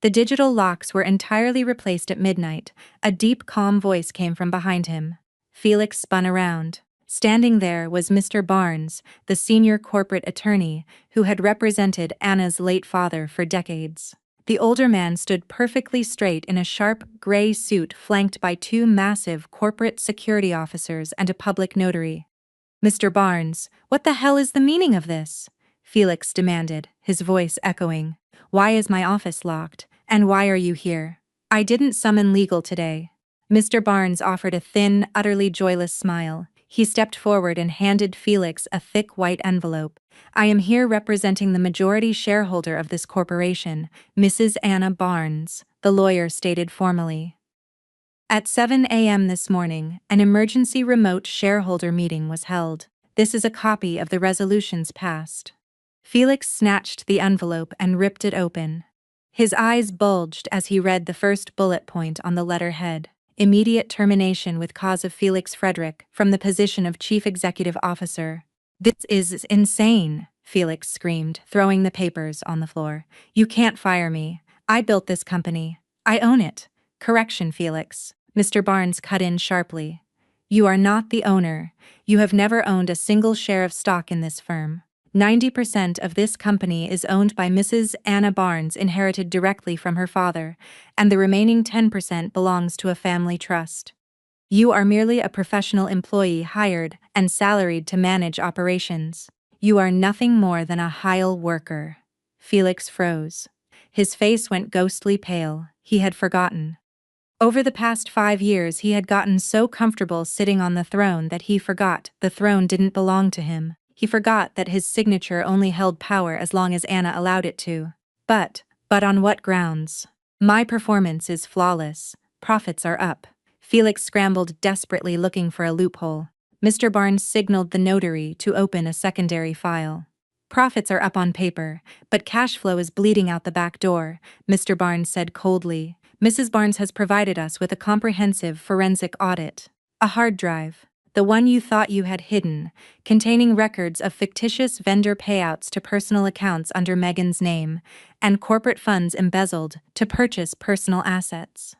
The digital locks were entirely replaced at midnight. A deep, calm voice came from behind him. Felix spun around. Standing there was Mr. Barnes, the senior corporate attorney, who had represented Anna's late father for decades. The older man stood perfectly straight in a sharp, gray suit flanked by two massive corporate security officers and a public notary. "Mr. Barnes, what the hell is the meaning of this?" Felix demanded, his voice echoing. "Why is my office locked? And why are you here?" "I didn't summon legal today." Mr. Barnes offered a thin, utterly joyless smile. He stepped forward and handed Felix a thick white envelope. "I am here representing the majority shareholder of this corporation, Mrs. Anna Barnes," the lawyer stated formally. At 7 a.m. this morning, an emergency remote shareholder meeting was held. This is a copy of the resolutions passed. Felix snatched the envelope and ripped it open. His eyes bulged as he read the first bullet point on the letterhead. Immediate termination with cause of Felix Frederick from the position of Chief Executive Officer. "This is insane," Felix screamed, throwing the papers on the floor. "You can't fire me. I built this company. I own it." "Correction, Felix," Mr. Barnes cut in sharply. "You are not the owner. You have never owned a single share of stock in this firm. 90% of this company is owned by Mrs. Anna Barnes, inherited directly from her father, and the remaining 10% belongs to a family trust. You are merely a professional employee hired and salaried to manage operations. You are nothing more than a hired worker." Felix froze. His face went ghostly pale. He had forgotten. Over the past 5 years he had gotten so comfortable sitting on the throne that he forgot the throne didn't belong to him. He forgot that his signature only held power as long as Anna allowed it to. But on what grounds? "My performance is flawless. Profits are up." Felix scrambled desperately looking for a loophole. Mr. Barnes signaled the notary to open a secondary file. "Profits are up on paper, but cash flow is bleeding out the back door," Mr. Barnes said coldly. "Mrs. Barnes has provided us with a comprehensive forensic audit. A hard drive, the one you thought you had hidden, containing records of fictitious vendor payouts to personal accounts under Megan's name, and corporate funds embezzled to purchase personal assets.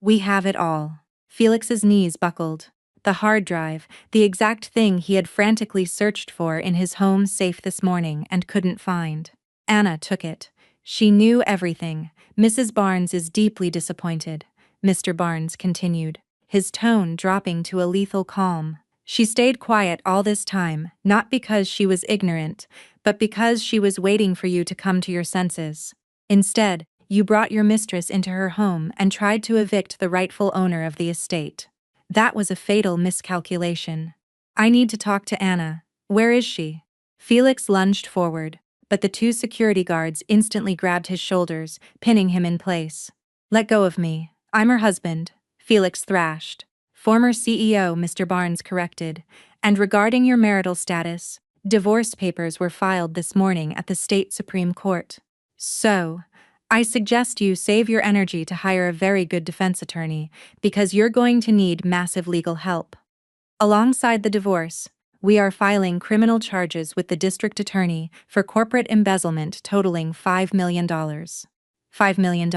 We have it all." Felix's knees buckled. The hard drive, the exact thing he had frantically searched for in his home safe this morning and couldn't find. Anna took it. She knew everything. "Mrs. Barnes is deeply disappointed," Mr. Barnes continued, his tone dropping to a lethal calm. "She stayed quiet all this time, not because she was ignorant, but because she was waiting for you to come to your senses. Instead, you brought your mistress into her home and tried to evict the rightful owner of the estate. That was a fatal miscalculation. I need to talk to Anna. Where is she?" Felix lunged forward, but the two security guards instantly grabbed his shoulders, pinning him in place. "Let go of me. I'm her husband," Felix thrashed. "Former CEO," Mr. Barnes corrected. "And regarding your marital status, divorce papers were filed this morning at the state Supreme Court. So, I suggest you save your energy to hire a very good defense attorney, because you're going to need massive legal help. Alongside the divorce, we are filing criminal charges with the district attorney for corporate embezzlement totaling $5 million. $5 million.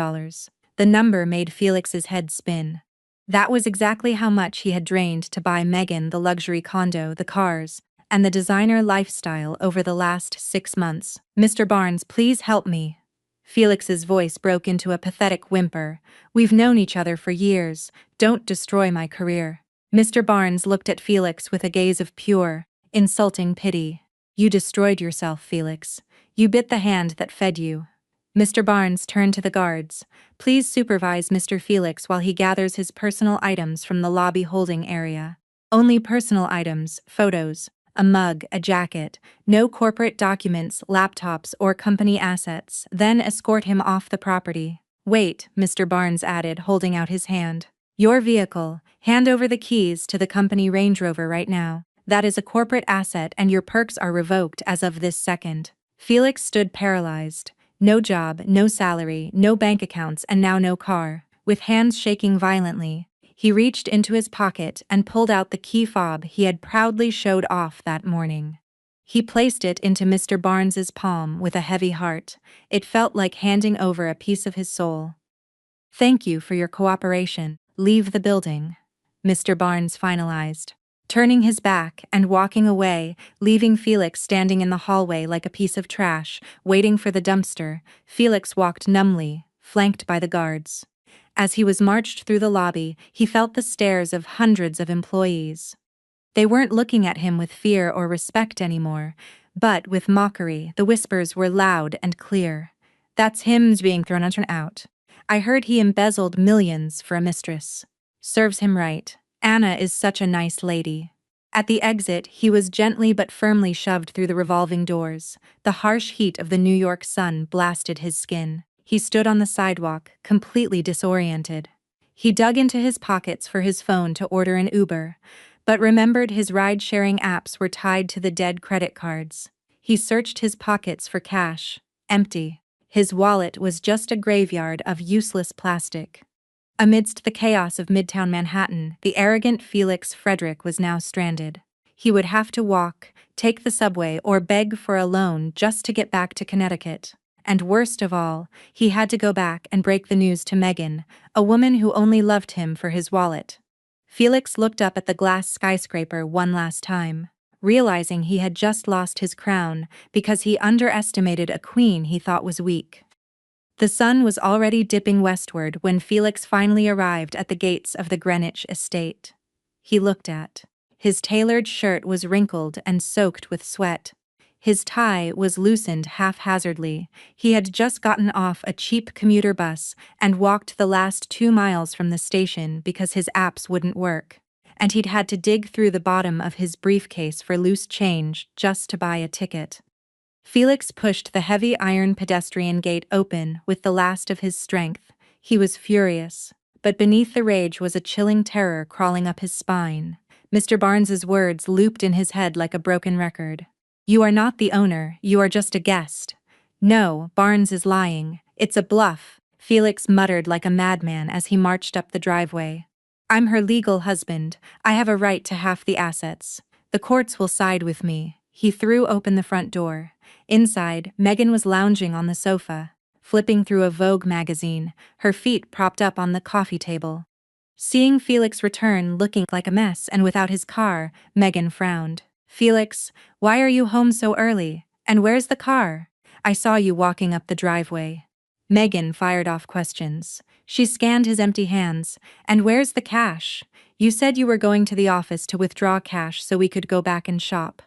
The number made Felix's head spin. That was exactly how much he had drained to buy Megan the luxury condo, the cars, and the designer lifestyle over the last 6 months. "Mr. Barnes, please help me." Felix's voice broke into a pathetic whimper. "We've known each other for years. Don't destroy my career." Mr. Barnes looked at Felix with a gaze of pure, insulting pity. "You destroyed yourself, Felix. You bit the hand that fed you." Mr. Barnes turned to the guards. "Please supervise Mr. Felix while he gathers his personal items from the lobby holding area. Only personal items, photos, a mug, a jacket, no corporate documents, laptops, or company assets. Then escort him off the property." "Wait," Mr. Barnes added, holding out his hand. "Your vehicle. Hand over the keys to the company Range Rover right now. That is a corporate asset and your perks are revoked as of this second." Felix stood paralyzed. No job, no salary, no bank accounts, and now no car. With hands shaking violently, he reached into his pocket and pulled out the key fob he had proudly showed off that morning. He placed it into Mr. Barnes's palm with a heavy heart. It felt like handing over a piece of his soul. "Thank you for your cooperation. Leave the building," Mr. Barnes finalized, turning his back and walking away, leaving Felix standing in the hallway like a piece of trash, waiting for the dumpster. Felix walked numbly, flanked by the guards. As he was marched through the lobby, he felt the stares of hundreds of employees. They weren't looking at him with fear or respect anymore, but with mockery. The whispers were loud and clear. "That's him's being thrown out. I heard he embezzled millions for a mistress. Serves him right. Anna is such a nice lady." At the exit, he was gently but firmly shoved through the revolving doors. The harsh heat of the New York sun blasted his skin. He stood on the sidewalk, completely disoriented. He dug into his pockets for his phone to order an Uber, but remembered his ride-sharing apps were tied to the dead credit cards. He searched his pockets for cash. Empty. His wallet was just a graveyard of useless plastic. Amidst the chaos of Midtown Manhattan, the arrogant Felix Frederick was now stranded. He would have to walk, take the subway, or beg for a loan just to get back to Connecticut. And worst of all, he had to go back and break the news to Megan, a woman who only loved him for his wallet. Felix looked up at the glass skyscraper one last time, realizing he had just lost his crown because he underestimated a queen he thought was weak. The sun was already dipping westward when Felix finally arrived at the gates of the Greenwich estate. He looked at. His tailored shirt was wrinkled and soaked with sweat. His tie was loosened haphazardly. He had just gotten off a cheap commuter bus and walked the last 2 miles from the station because his apps wouldn't work, and he'd had to dig through the bottom of his briefcase for loose change just to buy a ticket. Felix pushed the heavy iron pedestrian gate open with the last of his strength. He was furious, but beneath the rage was a chilling terror crawling up his spine. Mr. Barnes's words looped in his head like a broken record. "You are not the owner, you are just a guest." "No, Barnes is lying. It's a bluff," Felix muttered like a madman as he marched up the driveway. "I'm her legal husband. I have a right to half the assets. The courts will side with me." He threw open the front door. Inside, Megan was lounging on the sofa, flipping through a Vogue magazine, her feet propped up on the coffee table. Seeing Felix return looking like a mess and without his car, Megan frowned. "Felix, why are you home so early? And where's the car? I saw you walking up the driveway." Megan fired off questions. She scanned his empty hands. "And where's the cash? You said you were going to the office to withdraw cash so we could go back and shop."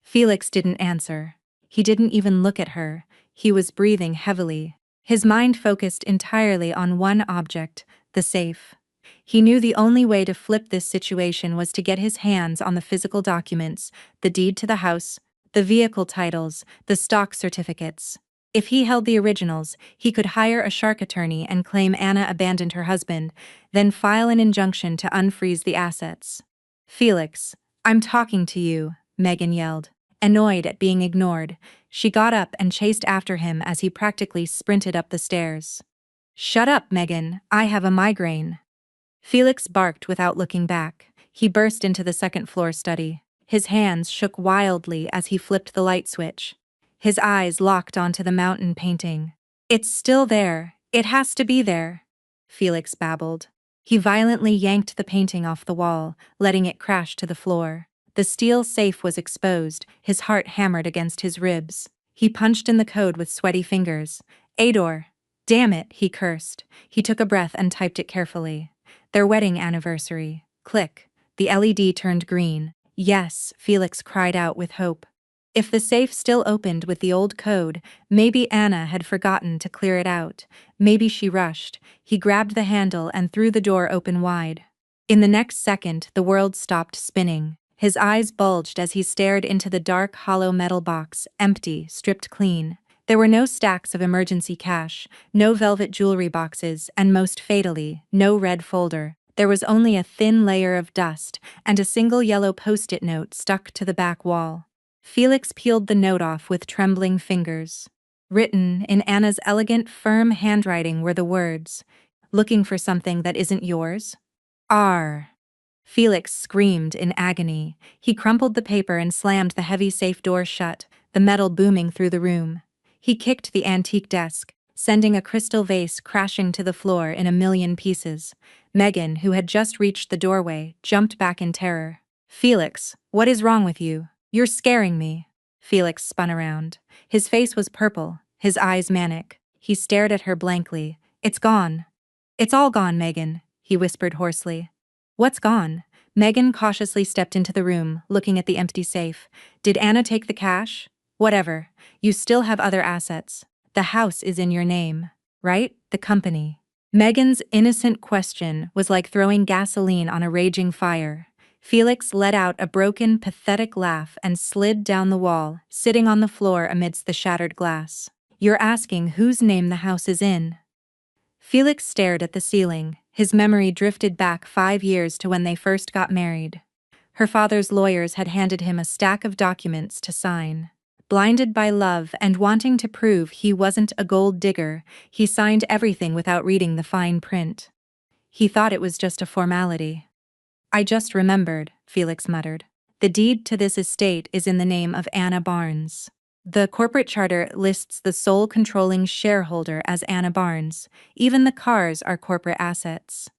Felix didn't answer. He didn't even look at her. He was breathing heavily. His mind focused entirely on one object, the safe. He knew the only way to flip this situation was to get his hands on the physical documents, the deed to the house, the vehicle titles, the stock certificates. If he held the originals, he could hire a shark attorney and claim Anna abandoned her husband, then file an injunction to unfreeze the assets. "Felix, I'm talking to you," Megan yelled. Annoyed at being ignored, she got up and chased after him as he practically sprinted up the stairs. "Shut up, Megan, I have a migraine." Felix barked without looking back. He burst into the second-floor study. His hands shook wildly as he flipped the light switch. His eyes locked onto the mountain painting. "It's still there. It has to be there," Felix babbled. He violently yanked the painting off the wall, letting it crash to the floor. The steel safe was exposed, his heart hammered against his ribs. He punched in the code with sweaty fingers. Ador. Damn it, he cursed. He took a breath and typed it carefully. Their wedding anniversary. Click. The LED turned green. Yes, Felix cried out with hope. If the safe still opened with the old code, maybe Anna had forgotten to clear it out. Maybe she rushed. He grabbed the handle and threw the door open wide. In the next second, the world stopped spinning. His eyes bulged as he stared into the dark, hollow metal box, empty, stripped clean. There were no stacks of emergency cash, no velvet jewelry boxes, and most fatally, no red folder. There was only a thin layer of dust, and a single yellow post-it note stuck to the back wall. Felix peeled the note off with trembling fingers. Written in Anna's elegant, firm handwriting were the words, "Looking for something that isn't yours?" R. Felix screamed in agony. He crumpled the paper and slammed the heavy safe door shut, the metal booming through the room. He kicked the antique desk, sending a crystal vase crashing to the floor in a million pieces. Megan, who had just reached the doorway, jumped back in terror. "Felix, what is wrong with you? You're scaring me." Felix spun around. His face was purple, his eyes manic. He stared at her blankly. "It's gone." "It's all gone, Megan," he whispered hoarsely. "What's gone?" Megan cautiously stepped into the room, looking at the empty safe. "Did Anna take the cash?" "Whatever. You still have other assets. The house is in your name, right? The company." Megan's innocent question was like throwing gasoline on a raging fire. Felix let out a broken, pathetic laugh and slid down the wall, sitting on the floor amidst the shattered glass. "You're asking whose name the house is in?" Felix stared at the ceiling. His memory drifted back 5 years to when they first got married. Her father's lawyers had handed him a stack of documents to sign. Blinded by love and wanting to prove he wasn't a gold digger, he signed everything without reading the fine print. He thought it was just a formality. "I just remembered," Felix muttered. "The deed to this estate is in the name of Anna Barnes. The corporate charter lists the sole controlling shareholder as Anna Barnes. Even the cars are corporate assets."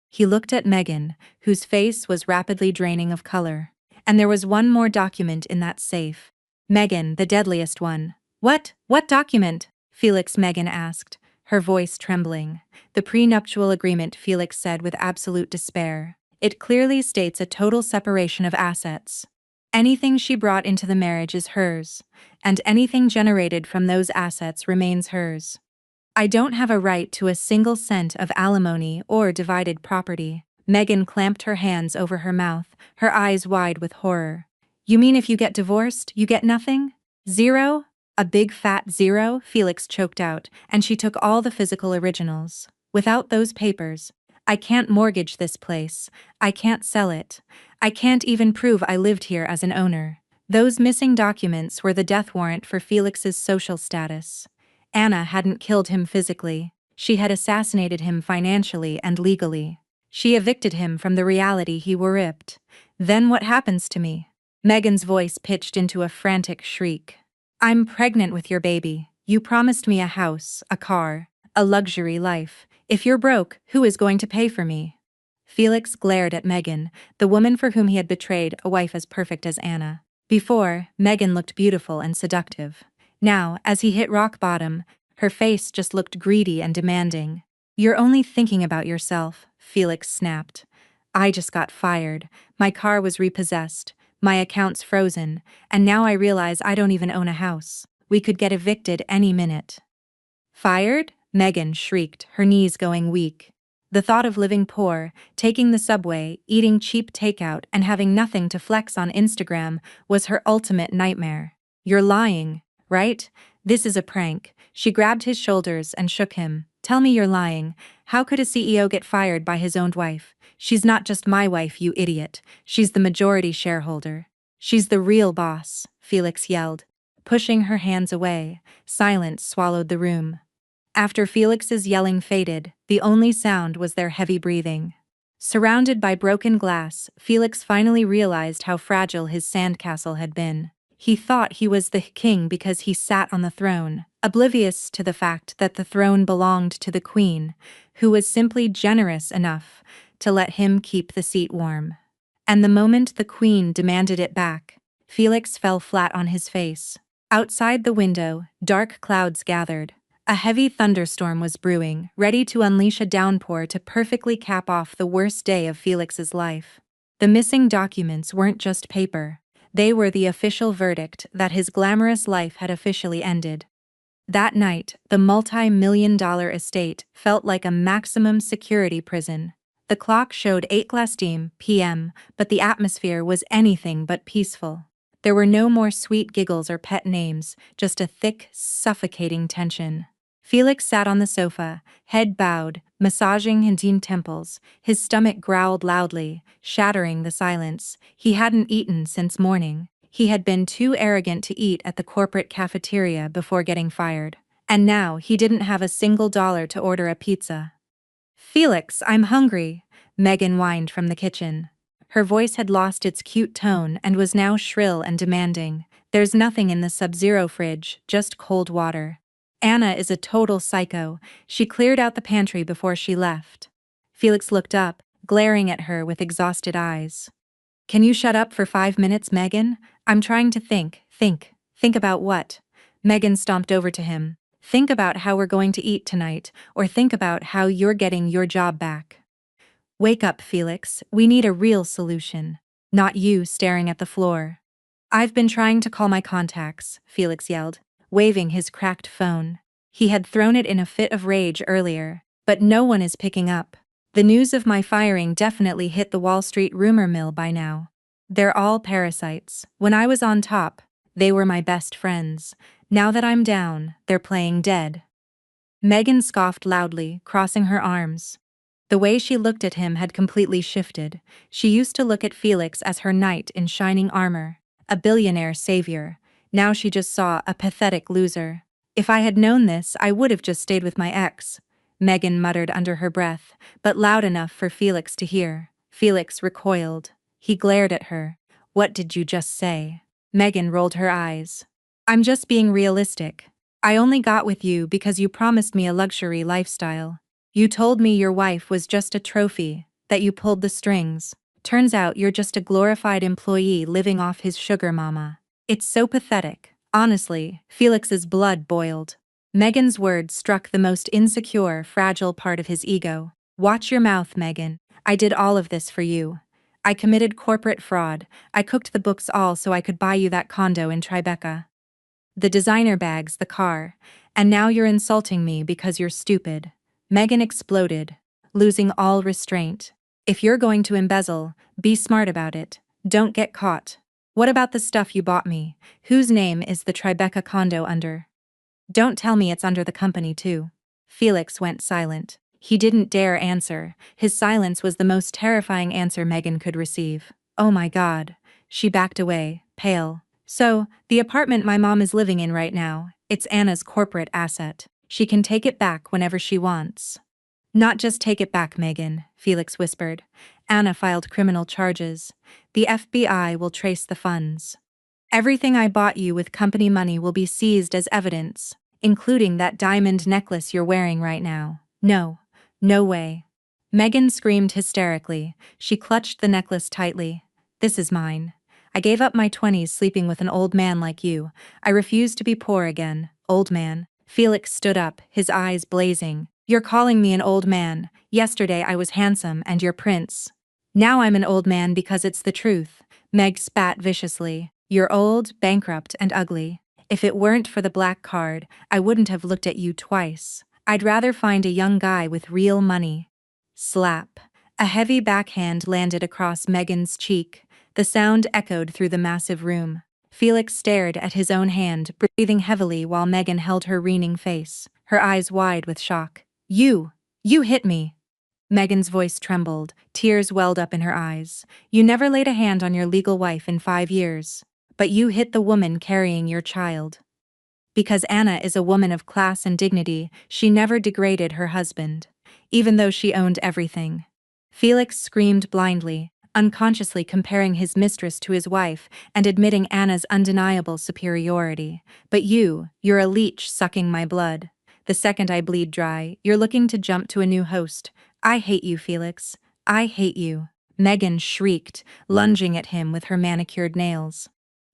He looked at Megan, whose face was rapidly draining of color. "And there was one more document in that safe. Megan, the deadliest one." What document?" Megan asked, her voice trembling. "The prenuptial agreement," Felix said with absolute despair. "It clearly states a total separation of assets. Anything she brought into the marriage is hers, and anything generated from those assets remains hers. I don't have a right to a single cent of alimony or divided property." Megan clamped her hands over her mouth, her eyes wide with horror. "You mean if you get divorced, you get nothing? Zero? A big fat zero?" Felix choked out, "and she took all the physical originals. Without those papers, I can't mortgage this place. I can't sell it. I can't even prove I lived here as an owner." Those missing documents were the death warrant for Felix's social status. Anna hadn't killed him physically. She had assassinated him financially and legally. She evicted him from the reality he were ripped. "Then what happens to me?" Megan's voice pitched into a frantic shriek. "I'm pregnant with your baby. You promised me a house, a car, a luxury life. If you're broke, who is going to pay for me?" Felix glared at Megan, the woman for whom he had betrayed a wife as perfect as Anna. Before, Megan looked beautiful and seductive. Now, as he hit rock bottom, her face just looked greedy and demanding. "You're only thinking about yourself," Felix snapped. "I just got fired. My car was repossessed. My account's frozen, and now I realize I don't even own a house. We could get evicted any minute." "Fired?" Megan shrieked, her knees going weak. The thought of living poor, taking the subway, eating cheap takeout, and having nothing to flex on Instagram was her ultimate nightmare. "You're lying, right? This is a prank." She grabbed his shoulders and shook him. "Tell me you're lying. How could a CEO get fired by his own wife? She's not just my wife, you idiot. She's the majority shareholder. She's the real boss," Felix yelled. Pushing her hands away, silence swallowed the room. After Felix's yelling faded, the only sound was their heavy breathing. Surrounded by broken glass, Felix finally realized how fragile his sandcastle had been. He thought he was the king because he sat on the throne, oblivious to the fact that the throne belonged to the queen, who was simply generous enough to let him keep the seat warm. And the moment the queen demanded it back, Felix fell flat on his face. Outside the window, dark clouds gathered. A heavy thunderstorm was brewing, ready to unleash a downpour to perfectly cap off the worst day of Felix's life. The missing documents weren't just paper. They were the official verdict that his glamorous life had officially ended. That night, the multi-million-dollar estate felt like a maximum security prison. The clock showed 8:00 p.m., but the atmosphere was anything but peaceful. There were no more sweet giggles or pet names, just a thick, suffocating tension. Felix sat on the sofa, head bowed, massaging his temples. His stomach growled loudly, shattering the silence. He hadn't eaten since morning. He had been too arrogant to eat at the corporate cafeteria before getting fired. And now he didn't have a single dollar to order a pizza. "Felix, I'm hungry," Megan whined from the kitchen. Her voice had lost its cute tone and was now shrill and demanding. "There's nothing in the Sub-Zero fridge, just cold water." Anna is a total psycho. She cleared out the pantry before she left. Felix looked up, glaring at her with exhausted eyes. "Can you shut up for 5 minutes, Megan? I'm trying to think. Think about what?" Megan stomped over to him. "Think about how we're going to eat tonight, or think about how you're getting your job back." "Wake up, Felix. We need a real solution. Not you staring at the floor." "I've been trying to call my contacts," Felix yelled, waving his cracked phone. He had thrown it in a fit of rage earlier, but no one is picking up. "The news of my firing definitely hit the Wall Street rumor mill by now. They're all parasites. When I was on top, they were my best friends. Now that I'm down, they're playing dead." Megan scoffed loudly, crossing her arms. The way she looked at him had completely shifted. She used to look at Felix as her knight in shining armor, a billionaire savior. Now she just saw a pathetic loser. "If I had known this, I would have just stayed with my ex," Megan muttered under her breath, but loud enough for Felix to hear. Felix recoiled. He glared at her. "What did you just say?" Megan rolled her eyes. "I'm just being realistic. I only got with you because you promised me a luxury lifestyle. You told me your wife was just a trophy, that you pulled the strings. Turns out you're just a glorified employee living off his sugar mama. It's so pathetic." Honestly, Felix's blood boiled. Megan's words struck the most insecure, fragile part of his ego. "Watch your mouth, Megan. I did all of this for you. I committed corporate fraud. I cooked the books all so I could buy you that condo in Tribeca. The designer bags, the car. And now you're insulting me because you're stupid." Megan exploded, losing all restraint. "If you're going to embezzle, be smart about it. Don't get caught. What about the stuff you bought me? Whose name is the Tribeca condo under? Don't tell me it's under the company too." Felix went silent. He didn't dare answer. His silence was the most terrifying answer Megan could receive. "Oh my God." She backed away, pale. "So, the apartment my mom is living in right now, it's Anna's corporate asset. She can take it back whenever she wants." "Not just take it back, Megan," Felix whispered. "Anna filed criminal charges. The FBI will trace the funds. Everything I bought you with company money will be seized as evidence, including that diamond necklace you're wearing right now. No. No way." Megan screamed hysterically. She clutched the necklace tightly. "This is mine. I gave up my 20s sleeping with an old man like you. I refuse to be poor again, old man." Felix stood up, his eyes blazing. "You're calling me an old man. Yesterday I was handsome and your prince. Now I'm an old man because it's the truth." Meg spat viciously. "You're old, bankrupt, and ugly. If it weren't for the black card, I wouldn't have looked at you twice. I'd rather find a young guy with real money." Slap. A heavy backhand landed across Megan's cheek. The sound echoed through the massive room. Felix stared at his own hand, breathing heavily while Megan held her reining face, her eyes wide with shock. You hit me." Megan's voice trembled, tears welled up in her eyes. "You never laid a hand on your legal wife in 5 years. But you hit the woman carrying your child. Because Anna is a woman of class and dignity, she never degraded her husband, even though she owned everything." Felix screamed blindly, unconsciously comparing his mistress to his wife and admitting Anna's undeniable superiority. "But you're a leech sucking my blood. The second I bleed dry, you're looking to jump to a new host. I hate you, Felix. I hate you, Megan shrieked, lunging at him with her manicured nails.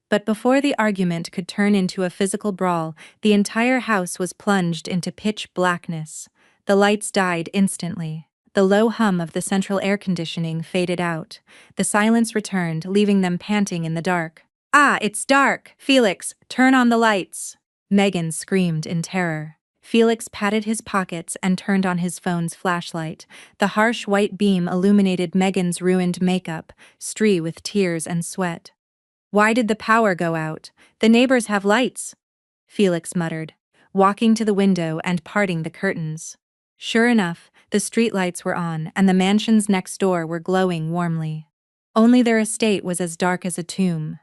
But before the argument could turn into a physical brawl, the entire house was plunged into pitch blackness. The lights died instantly. The low hum of the central air conditioning faded out. The silence returned, leaving them panting in the dark. Ah, it's dark! Felix, turn on the lights! Megan screamed in terror. Felix patted his pockets and turned on his phone's flashlight. The harsh white beam illuminated Megan's ruined makeup, streaked with tears and sweat. Why did the power go out? The neighbors have lights, Felix muttered, walking to the window and parting the curtains. Sure enough, the streetlights were on and the mansions next door were glowing warmly. Only their estate was as dark as a tomb.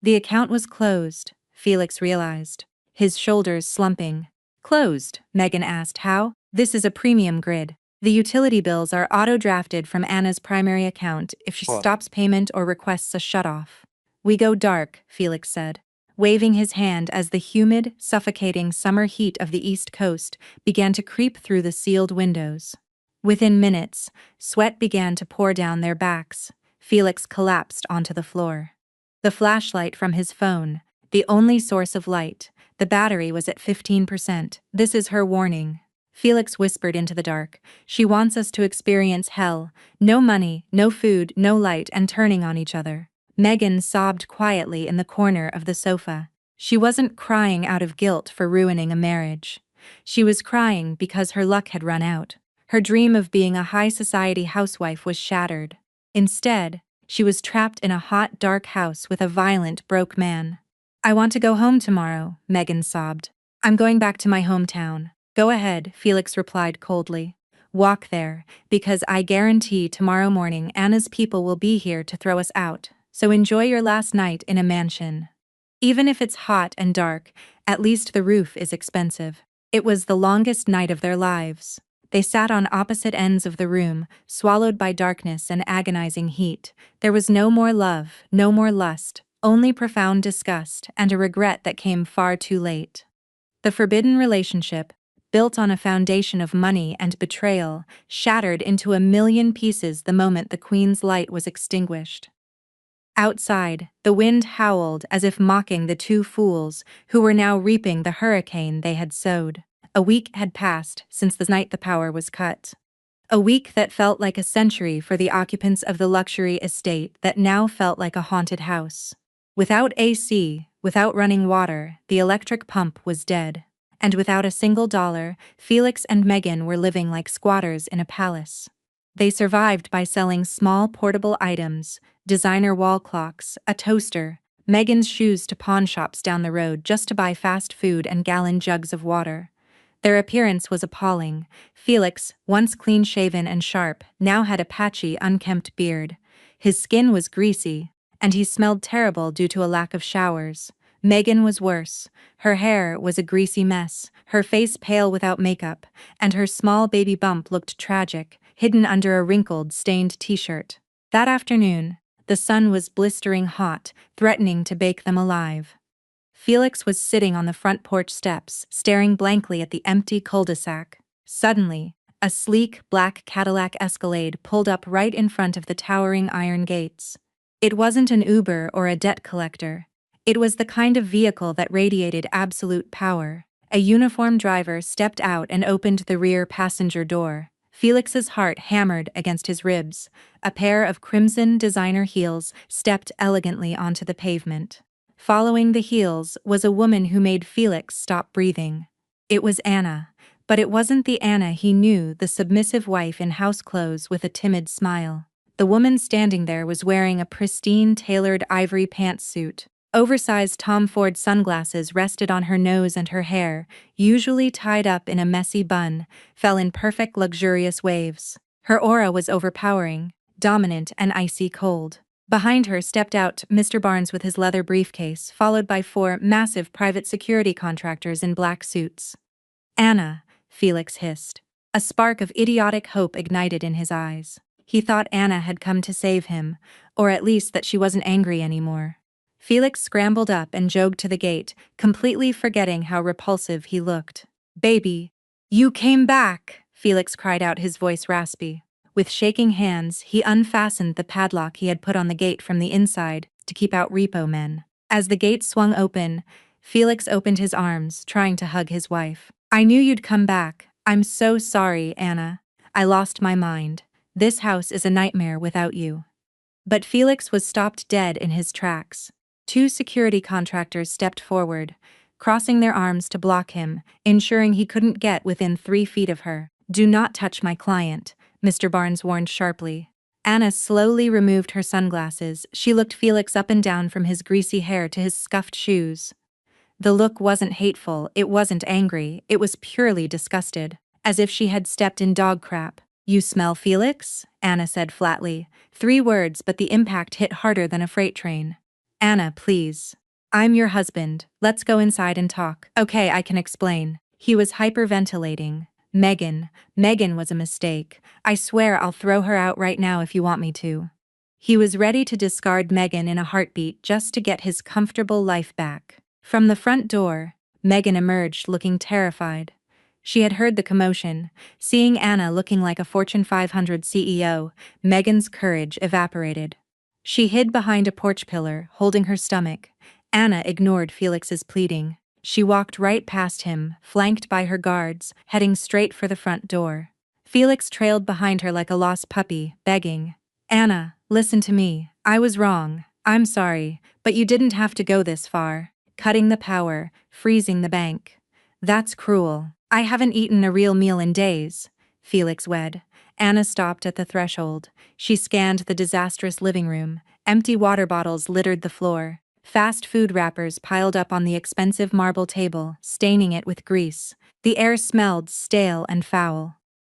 The account was closed, Felix realized, his shoulders slumping. Closed, Megan asked. How? This is a premium grid. The utility bills are auto-drafted from Anna's primary account if she stops payment or requests a shut-off. We go dark, Felix said, waving his hand as the humid, suffocating summer heat of the East Coast began to creep through the sealed windows. Within minutes, sweat began to pour down their backs. Felix collapsed onto the floor. The flashlight from his phone, the only source of light, the battery was at 15%. This is her warning, Felix whispered into the dark. She wants us to experience hell. No money, no food, no light, and turning on each other. Megan sobbed quietly in the corner of the sofa. She wasn't crying out of guilt for ruining a marriage. She was crying because her luck had run out. Her dream of being a high-society housewife was shattered. Instead, she was trapped in a hot, dark house with a violent, broke man. I want to go home tomorrow, Megan sobbed. I'm going back to my hometown. Go ahead, Felix replied coldly. Walk there, because I guarantee tomorrow morning Anna's people will be here to throw us out. So enjoy your last night in a mansion. Even if it's hot and dark, at least the roof is expensive. It was the longest night of their lives. They sat on opposite ends of the room, swallowed by darkness and agonizing heat. There was no more love, no more lust, only profound disgust and a regret that came far too late. The forbidden relationship, built on a foundation of money and betrayal, shattered into a million pieces the moment the Queen's light was extinguished. Outside, the wind howled as if mocking the two fools who were now reaping the hurricane they had sowed. A week had passed since the night the power was cut. A week that felt like a century for the occupants of the luxury estate that now felt like a haunted house. Without AC, without running water, the electric pump was dead. And without a single dollar, Felix and Megan were living like squatters in a palace. They survived by selling small portable items, designer wall clocks, a toaster, Megan's shoes to pawn shops down the road just to buy fast food and gallon jugs of water. Their appearance was appalling. Felix, once clean-shaven and sharp, now had a patchy, unkempt beard. His skin was greasy, and he smelled terrible due to a lack of showers. Megan was worse. Her hair was a greasy mess, her face pale without makeup, and her small baby bump looked tragic, hidden under a wrinkled, stained t-shirt. That afternoon, the sun was blistering hot, threatening to bake them alive. Felix was sitting on the front porch steps, staring blankly at the empty cul-de-sac. Suddenly, a sleek, black Cadillac Escalade pulled up right in front of the towering iron gates. It wasn't an Uber or a debt collector. It was the kind of vehicle that radiated absolute power. A uniformed driver stepped out and opened the rear passenger door. Felix's heart hammered against his ribs. A pair of crimson designer heels stepped elegantly onto the pavement. Following the heels was a woman who made Felix stop breathing. It was Anna, but it wasn't the Anna he knew, the submissive wife in house clothes with a timid smile. The woman standing there was wearing a pristine, tailored ivory pantsuit. Oversized Tom Ford sunglasses rested on her nose, and her hair, usually tied up in a messy bun, fell in perfect luxurious waves. Her aura was overpowering, dominant and icy cold. Behind her stepped out Mr. Barnes with his leather briefcase, followed by 4 massive private security contractors in black suits. Anna, Felix hissed. A spark of idiotic hope ignited in his eyes. He thought Anna had come to save him, or at least that she wasn't angry anymore. Felix scrambled up and jogged to the gate, completely forgetting how repulsive he looked. "Baby, you came back!" Felix cried out, his voice raspy. With shaking hands, he unfastened the padlock he had put on the gate from the inside to keep out repo men. As the gate swung open, Felix opened his arms, trying to hug his wife. "I knew you'd come back. I'm so sorry, Anna. I lost my mind. This house is a nightmare without you." But Felix was stopped dead in his tracks. Two security contractors stepped forward, crossing their arms to block him, ensuring he couldn't get within 3 feet of her. "Do not touch my client," Mr. Barnes warned sharply. Anna slowly removed her sunglasses. She looked Felix up and down from his greasy hair to his scuffed shoes. The look wasn't hateful, it wasn't angry, it was purely disgusted, as if she had stepped in dog crap. "You smell, Felix?" Anna said flatly. 3 words, but the impact hit harder than a freight train. "Anna, please. I'm your husband. Let's go inside and talk." "Okay, I can explain." He was hyperventilating. Megan was a mistake. I swear I'll throw her out right now if you want me to." He was ready to discard Megan in a heartbeat just to get his comfortable life back. From the front door, Megan emerged looking terrified. She had heard the commotion. Seeing Anna looking like a Fortune 500 CEO, Megan's courage evaporated. She hid behind a porch pillar, holding her stomach. Anna ignored Felix's pleading. She walked right past him, flanked by her guards, heading straight for the front door. Felix trailed behind her like a lost puppy, begging, "Anna, listen to me. I was wrong. I'm sorry, but you didn't have to go this far. Cutting the power, freezing the bank. That's cruel. I haven't eaten a real meal in days." Felix wed. Anna stopped at the threshold. She scanned the disastrous living room. Empty water bottles littered the floor. Fast food wrappers piled up on the expensive marble table, staining it with grease. The air smelled stale and foul.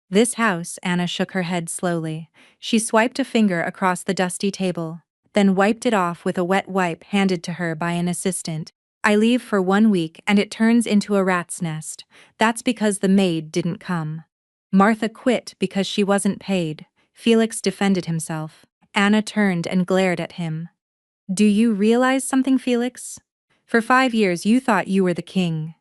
"This house," Anna shook her head slowly. She swiped a finger across the dusty table, then wiped it off with a wet wipe handed to her by an assistant. "I leave for 1 week and it turns into a rat's nest. That's because the maid didn't come. Martha quit because she wasn't paid." Felix defended himself. Anna turned and glared at him. "Do you realize something, Felix? For 5 years you thought you were the king.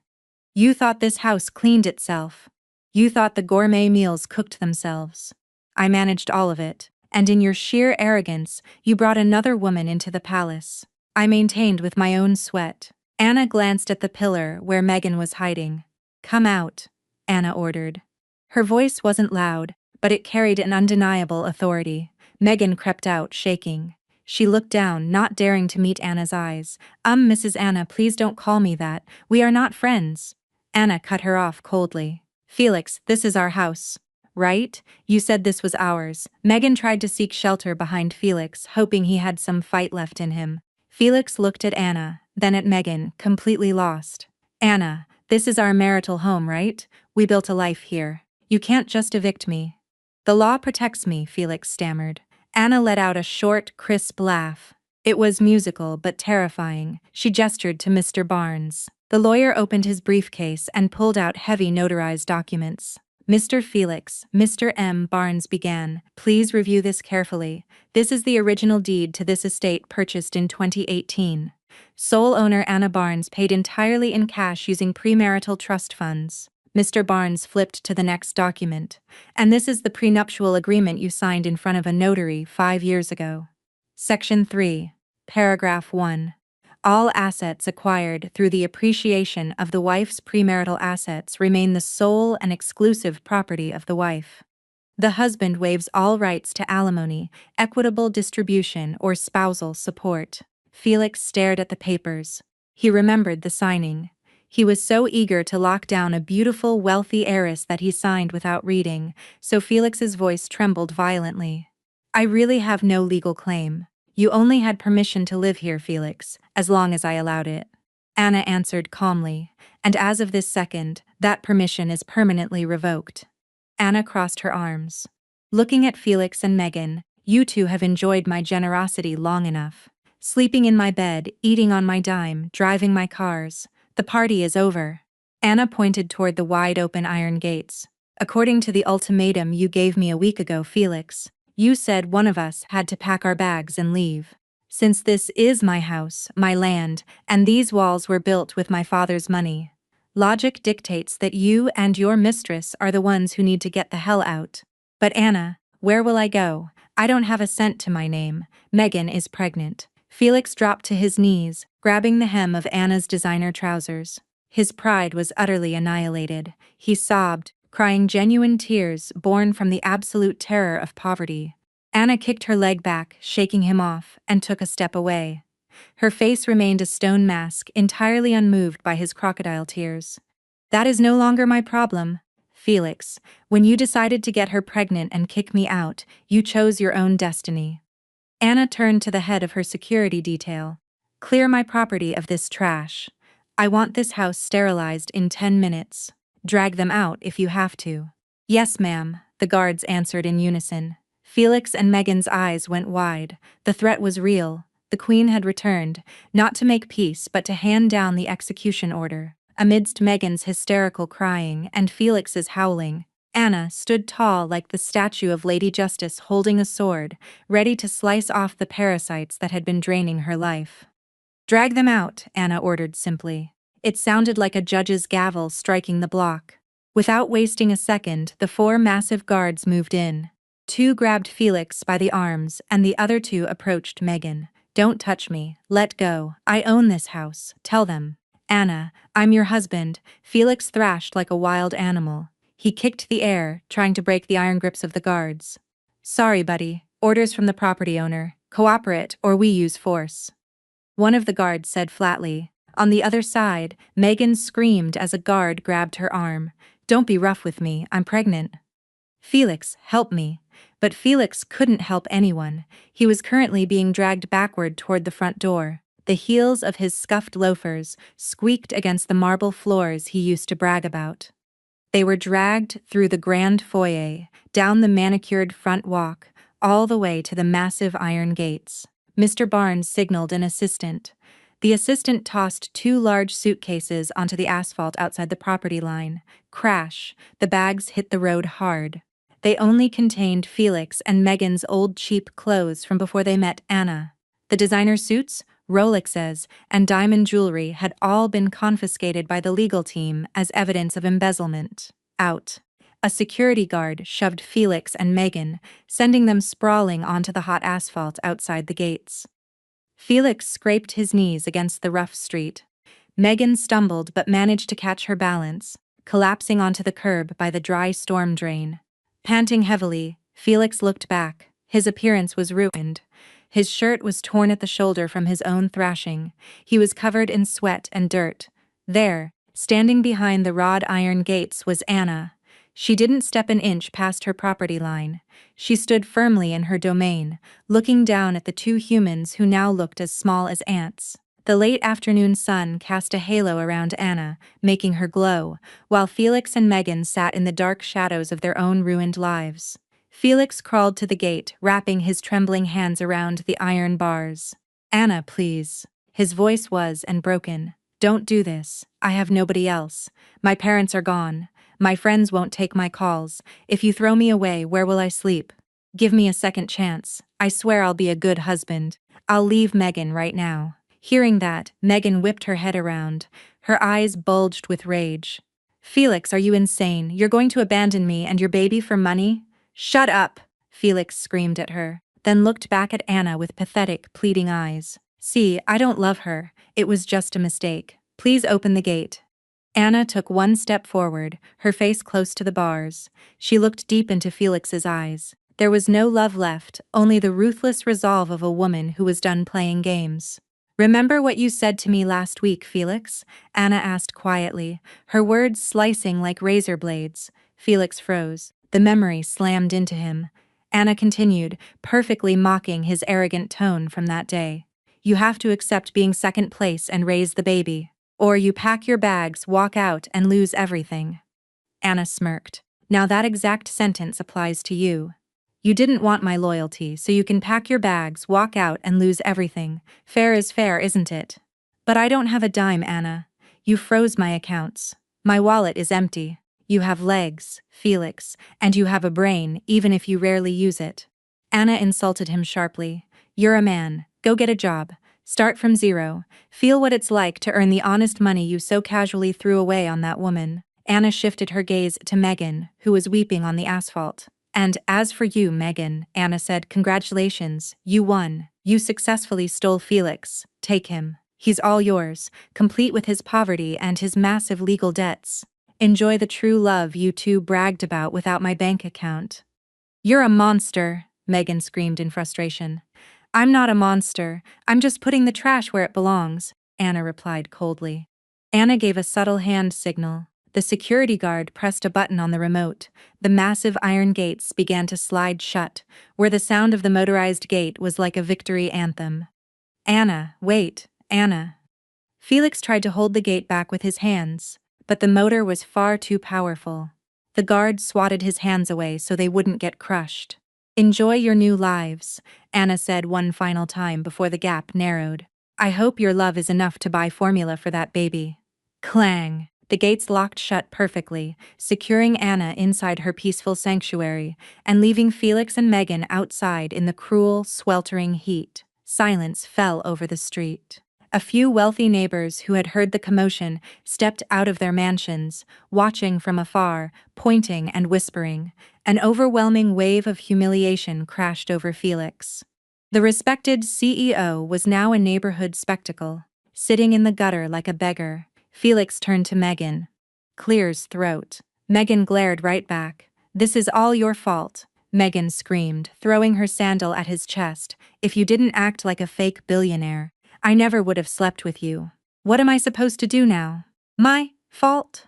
You thought this house cleaned itself. You thought the gourmet meals cooked themselves. I managed all of it, and in your sheer arrogance, you brought another woman into the palace. I maintained with my own sweat." Anna glanced at the pillar where Megan was hiding. "Come out," Anna ordered. Her voice wasn't loud, but it carried an undeniable authority. Megan crept out, shaking. She looked down, not daring to meet Anna's eyes. Mrs. Anna, please don't call me that. We are not friends." Anna cut her off coldly. "Felix, this is our house. Right? You said this was ours." Megan tried to seek shelter behind Felix, hoping he had some fight left in him. Felix looked at Anna, then at Megan, completely lost. "Anna, this is our marital home, right? We built a life here. You can't just evict me." "The law protects me," Felix stammered. Anna let out a short, crisp laugh. It was musical but terrifying. She gestured to Mr. Barnes. The lawyer opened his briefcase and pulled out heavy notarized documents. "Mr. Felix," Mr. M. Barnes began, "please review this carefully. This is the original deed to this estate purchased in 2018. Sole owner Anna Barnes paid entirely in cash using premarital trust funds." Mr. Barnes flipped to the next document. "And this is the prenuptial agreement you signed in front of a notary 5 years ago." Section 3, Paragraph 1. All assets acquired through the appreciation of the wife's premarital assets remain the sole and exclusive property of the wife. The husband waives all rights to alimony, equitable distribution, or spousal support. Felix stared at the papers. He remembered the signing. He was so eager to lock down a beautiful, wealthy heiress that he signed without reading, so Felix's voice trembled violently. "I really have no legal claim. You only had permission to live here, Felix, as long as I allowed it." Anna answered calmly, "And as of this second, that permission is permanently revoked." Anna crossed her arms. Looking at Felix and Megan, "You two have enjoyed my generosity long enough. Sleeping in my bed, eating on my dime, driving my cars. The party is over." Anna pointed toward the wide-open iron gates. "According to the ultimatum you gave me a week ago, Felix, you said one of us had to pack our bags and leave. Since this is my house, my land, and these walls were built with my father's money, logic dictates that you and your mistress are the ones who need to get the hell out." "But Anna, Where will I go? I don't have a cent to my name. Megan is pregnant. Felix dropped to his knees, grabbing the hem of Anna's designer trousers. His pride was utterly annihilated. He sobbed, crying genuine tears born from the absolute terror of poverty. Anna kicked her leg back, shaking him off, and took a step away. Her face remained a stone mask, entirely unmoved by his crocodile tears. That is no longer my problem. Felix, when you decided to get her pregnant and kick me out, you chose your own destiny. Anna turned to the head of her security detail. Clear my property of this trash. I want this house sterilized in 10 minutes. Drag them out if you have to. Yes, ma'am, the guards answered in unison. Felix and Megan's eyes went wide. The threat was real. The Queen had returned, not to make peace but to hand down the execution order. Amidst Megan's hysterical crying and Felix's howling, Anna stood tall like the statue of Lady Justice holding a sword, ready to slice off the parasites that had been draining her life. Drag them out, Anna ordered simply. It sounded like a judge's gavel striking the block. Without wasting a second, the 4 massive guards moved in. 2 grabbed Felix by the arms and the other 2 approached Megan. Don't touch me. Let go. I own this house. Tell them. Anna, I'm your husband. Felix thrashed like a wild animal. He kicked the air, trying to break the iron grips of the guards. Sorry, buddy. Orders from the property owner. Cooperate or we use force. One of the guards said flatly. On the other side, Megan screamed as a guard grabbed her arm. Don't be rough with me. I'm pregnant. Felix, help me. But Felix couldn't help anyone. He was currently being dragged backward toward the front door. The heels of his scuffed loafers squeaked against the marble floors he used to brag about. They were dragged through the grand foyer, down the manicured front walk, all the way to the massive iron gates. Mr. Barnes signaled an assistant. The assistant tossed 2 large suitcases onto the asphalt outside the property line. Crash, the bags hit the road hard. They only contained Felix and Megan's old cheap clothes from before they met Anna. The designer suits, Rolexes, and diamond jewelry had all been confiscated by the legal team as evidence of embezzlement. Out. A security guard shoved Felix and Megan, sending them sprawling onto the hot asphalt outside the gates. Felix scraped his knees against the rough street. Megan stumbled but managed to catch her balance, collapsing onto the curb by the dry storm drain. Panting heavily, Felix looked back. His appearance was ruined. His shirt was torn at the shoulder from his own thrashing. He was covered in sweat and dirt. There, standing behind the wrought iron gates, was Anna. She didn't step an inch past her property line. She stood firmly in her domain, looking down at the 2 humans who now looked as small as ants. The late afternoon sun cast a halo around Anna, making her glow, while Felix and Megan sat in the dark shadows of their own ruined lives. Felix crawled to the gate, wrapping his trembling hands around the iron bars. Anna, please. His voice was broken. Don't do this. I have nobody else. My parents are gone. My friends won't take my calls. If you throw me away, where will I sleep? Give me a second chance. I swear I'll be a good husband. I'll leave Megan right now. Hearing that, Megan whipped her head around. Her eyes bulged with rage. Felix, are you insane? You're going to abandon me and your baby for money? Shut up! Felix screamed at her, then looked back at Anna with pathetic, pleading eyes. See, I don't love her. It was just a mistake. Please open the gate. Anna took 1 step forward, her face close to the bars. She looked deep into Felix's eyes. There was no love left, only the ruthless resolve of a woman who was done playing games. Remember what you said to me last week, Felix? Anna asked quietly, her words slicing like razor blades. Felix froze. The memory slammed into him. Anna continued, perfectly mocking his arrogant tone from that day. You have to accept being second place and raise the baby. Or you pack your bags, walk out, and lose everything. Anna smirked. Now that exact sentence applies to you. You didn't want my loyalty, so you can pack your bags, walk out, and lose everything. Fair is fair, isn't it? But I don't have a dime, Anna. You froze my accounts. My wallet is empty. You have legs, Felix, and you have a brain, even if you rarely use it. Anna insulted him sharply. You're a man. Go get a job. Start from zero. Feel what it's like to earn the honest money you so casually threw away on that woman. Anna shifted her gaze to Megan, who was weeping on the asphalt. And as for you, Megan, Anna said, congratulations, you won. You successfully stole Felix. Take him. He's all yours, complete with his poverty and his massive legal debts. Enjoy the true love you two bragged about without my bank account. You're a monster, Megan screamed in frustration. I'm not a monster, I'm just putting the trash where it belongs, Anna replied coldly. Anna gave a subtle hand signal. The security guard pressed a button on the remote. The massive iron gates began to slide shut, where the sound of the motorized gate was like a victory anthem. Anna, wait, Anna. Felix tried to hold the gate back with his hands, but the motor was far too powerful. The guard swatted his hands away so they wouldn't get crushed. Enjoy your new lives, Anna said one final time before the gap narrowed. I hope your love is enough to buy formula for that baby. Clang! The gates locked shut perfectly, securing Anna inside her peaceful sanctuary, and leaving Felix and Megan outside in the cruel, sweltering heat. Silence fell over the street. A few wealthy neighbors who had heard the commotion stepped out of their mansions, watching from afar, pointing and whispering. An overwhelming wave of humiliation crashed over Felix. The respected CEO was now a neighborhood spectacle. Sitting in the gutter like a beggar, Felix turned to Megan. Clear's throat. Megan glared right back. This is all your fault, Megan screamed, throwing her sandal at his chest. If you didn't act like a fake billionaire, I never would have slept with you. What am I supposed to do now? My fault?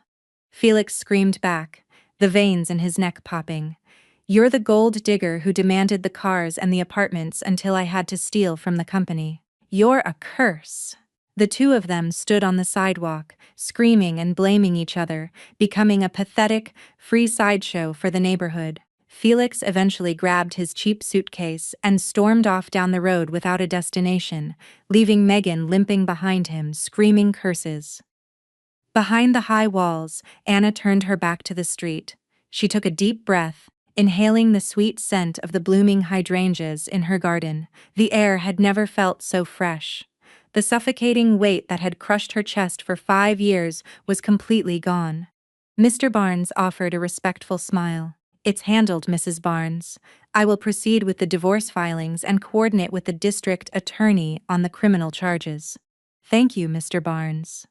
Felix screamed back, the veins in his neck popping. You're the gold digger who demanded the cars and the apartments until I had to steal from the company. You're a curse. The two of them stood on the sidewalk, screaming and blaming each other, becoming a pathetic, free sideshow for the neighborhood. Felix eventually grabbed his cheap suitcase and stormed off down the road without a destination, leaving Megan limping behind him, screaming curses. Behind the high walls, Anna turned her back to the street. She took a deep breath, inhaling the sweet scent of the blooming hydrangeas in her garden. The air had never felt so fresh. The suffocating weight that had crushed her chest for 5 years was completely gone. Mr. Barnes offered a respectful smile. It's handled, Mrs. Barnes. I will proceed with the divorce filings and coordinate with the district attorney on the criminal charges. Thank you, Mr. Barnes.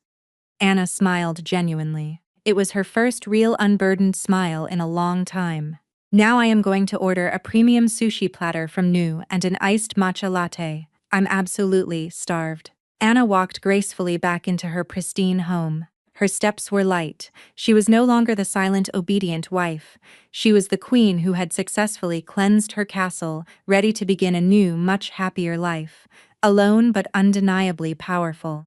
Anna smiled genuinely. It was her first real unburdened smile in a long time. Now I am going to order a premium sushi platter from Nu and an iced matcha latte. I'm absolutely starved. Anna walked gracefully back into her pristine home. Her steps were light. She was no longer the silent, obedient wife. She was the queen who had successfully cleansed her castle, ready to begin a new, much happier life. Alone but undeniably powerful.